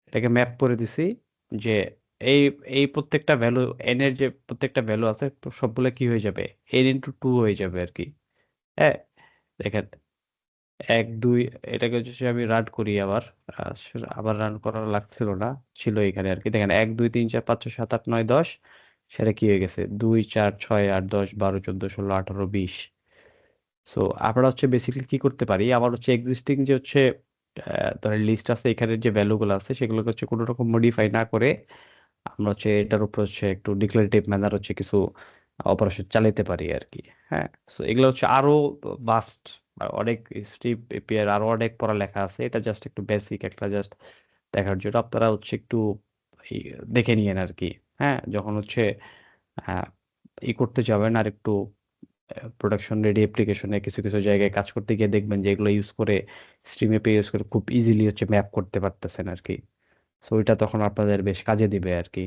এটাকে ম্যাপ করে দিছি যে এই এই প্রত্যেকটা ভ্যালু এন এর যে প্রত্যেকটা ভ্যালু আছে সবগুলো কি হয়ে যাবে, এন ইন্টু 2 হয়ে যাবে আর কি। হ্যাঁ, দেখেন 1 2 এটাকে হচ্ছে আমি রান করি আবার, আবার রান করা লাগছিল না, ছিল এখানে আর কি। দেখেন 1 2 3 4 5 6 7 8 9 10, সেটা কি হয়ে গেছে 2 4 6 8 10 12 14 16 18 20। সো আমরা হচ্ছে বেসিক্যালি কি করতে পারি, আমার হচ্ছে এক্সিস্টিং যে হচ্ছে ধরেন লিস্ট আছে এখানে যে ভ্যালুগুলো আছে সেগুলোকে হচ্ছে কোনো রকম মডিফাই না করে আমরা হচ্ছে এটার উপর হচ্ছে একটু ডিক্লারেটিভ ম্যানার হচ্ছে কিছু অপারেশন চালাতে পারি আর কি। হ্যাঁ, সো এগুলো হচ্ছে আরো বাস্ট, অনেক স্ট্রিপ এপিআই আরো অনেক পড়ালেখা আছে, এটা জাস্ট একটু বেসিক একটা জাস্ট দেখার জন্য আপনারা হচ্ছে একটু এই দেখে নিয়েন আর কি। হ্যাঁ, যখন হচ্ছে আহ, করতে যাবেন আর একটু প্রোডাকশন রেডি অ্যাপ্লিকেশনে কিছু কিছু জায়গায় কাজ করতে গিয়ে দেখবেন যে এগুলো ইউজ করে স্ট্রিম এপিআই ইউজ করে খুব ইজিলি হচ্ছে ম্যাপ করতে পারতেছেন আর কি। সো এটা তখন আপনাদের বেশ কাজে দিবে আর কি।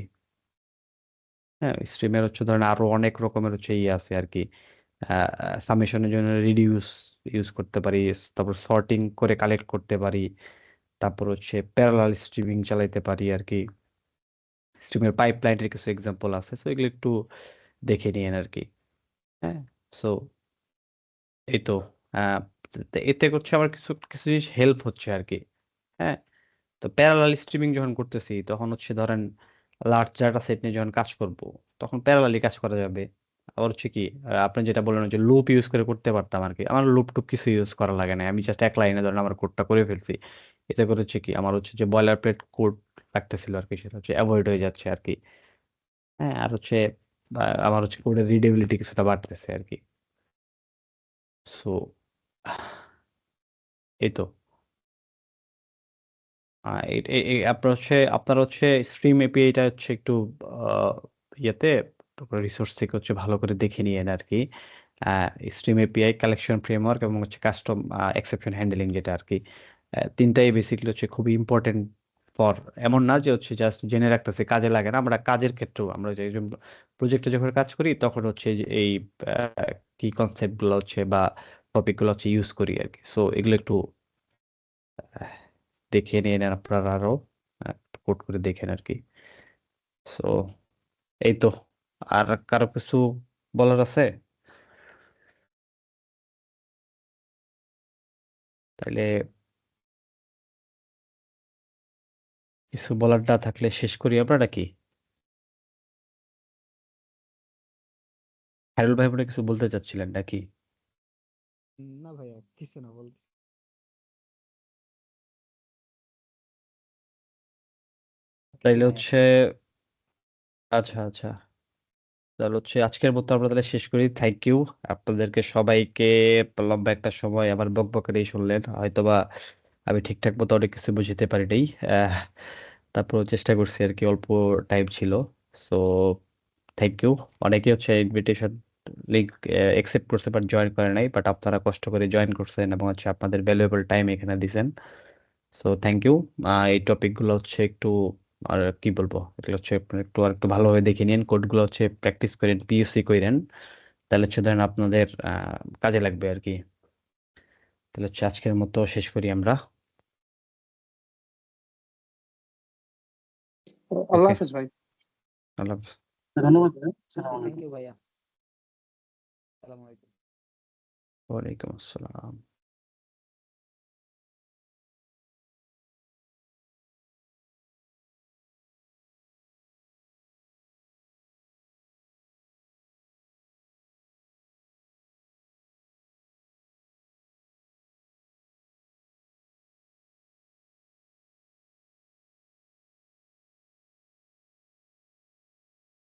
হ্যাঁ, স্ট্রিমের হচ্ছে ধরেন আরো অনেক রকমের হচ্ছে ইয়ে আছে আর কি, সামেশনের জন্য রিডিউস ইউজ করতে পারি, তারপর সর্টিং করে কালেক্ট করতে পারি, তারপর হচ্ছে প্যারালাল স্ট্রিমিং চালাইতে পারি আর কি। স্ট্রিমের পাইপলাইনের কিছু এক্সাম্পল আছে, সো এগুলো একটু দেখে নিয়েন আর কি। হ্যাঁ, সো এই তো আহ, এতে করছে আমার কিছু কিছু জিনিস হেল্প হচ্ছে আর কি। হ্যাঁ, তো প্যারালাল স্ট্রিমিং যখন করতেছি তখন হচ্ছে ধরেন লার্জ ডাটা সেট নিয়ে যখন কাজ করব তখন প্যারালালি কাজ করা যাবে। আবার হচ্ছে কি আপনি যেটা বললেন যে লুপ ইউজ করে করতে পারতাম আর কি, আমার লুপ টুপ কিছু ইউজ করা লাগে না, আমি জাস্ট এক লাইনে ধরেন আমার কোডটা করে ফেলছি। এতে করে হচ্ছে কি আমার হচ্ছে যে বয়লার প্লেট কোড লাগতেছিল আর কি সেটা হচ্ছে অ্যাভয়েড হয়ে যাচ্ছে আর কি। হ্যাঁ, আর হচ্ছে আমার হচ্ছে কোডের রিডেবিলিটি কিছুটা বাড়তেছে আর কি। সো এই তো আপনার হচ্ছে স্ট্রিম এপিআইটা হচ্ছে একটু আহ, ইয়েতে রিসোর্স থেকে হচ্ছে ভালো করে দেখে নিয়েন আর কি। স্ট্রিম এপিআই, কালেকশন ফ্রেমওয়ার্ক এবং হচ্ছে কাস্টম এক্সেপশন হ্যান্ডলিং যেটা আর কি, তিনটাই বেসিক্যালি হচ্ছে খুবই ইম্পর্টেন্ট ফর, এমন না যে হচ্ছে জাস্ট জেনে রাখতেছে কাজে লাগে না, আমরা কাজের ক্ষেত্রেও আমরা যে প্রজেক্টে যখন কাজ করি তখন হচ্ছে যে এই কি কনসেপ্ট গুলো হচ্ছে বা টপিক গুলো হচ্ছে ইউজ করি আর কি। সো এগুলো একটু দেখে নিয়ে নেন আপনারা আরো কোড করে দেখেন আর কি। সো এই তো, আর কারো কিছু বলার আছে? তাইলে কিছু বলার না থাকলে শেষ করি আমরা নাকি? হ্যারুল ভাই মনে হয় কিছু বলতে চাচ্ছিলেন নাকি? না ভাইয়া, কিছু না বলতে। তাইলে নাই হচ্ছে এখন। আচ্ছা আচ্ছা, তাহলে হচ্ছে আজকের মতো আমরা তাহলে শেষ করি। থ্যাংক ইউ আপনাদেরকে সবাইকে, লম্বা একটা সময় আমার বকবকারেই শুনলেন, হয়তোবা আমি ঠিকঠাক মতো অনেক কিছু বুঝতে পারি নাই, তারপর চেষ্টা করছি আর কি, অল্প টাইম ছিল। So thank you. অনেকে হচ্ছে ইনভিটেশন লিঙ্ক অ্যাকসেপ্ট করছে বাট জয়েন করে নাই, বাট আপনারা কষ্ট করে জয়েন করছেন এবং হচ্ছে আপনাদের ভ্যালুয়েবল টাইম এখানে দিছেন। So thank you. এই টপিকগুলো হচ্ছে একটু আর কি বলবো, এগুলো হচ্ছে আপনারা একটু আর একটু ভালোভাবে দেখে নিন, কোডগুলো হচ্ছে প্র্যাকটিস করেন, পিওসি করেন, তাহলে হচ্ছে ধরেন আপনাদের কাজে লাগবে আর কি। তাহলে হচ্ছে আজকের মতো শেষ করি আমরা। আল্লাহ ওকে, হাফেজ ভাই। আল্লাহ হাফেজ। ধন্যবাদ ভাই। আসসালামু থ্যাংক আলাইকুম। ইউ ভাইয়া। আসসালামু আলাইকুম। ওয়ালাইকুম আসসালাম।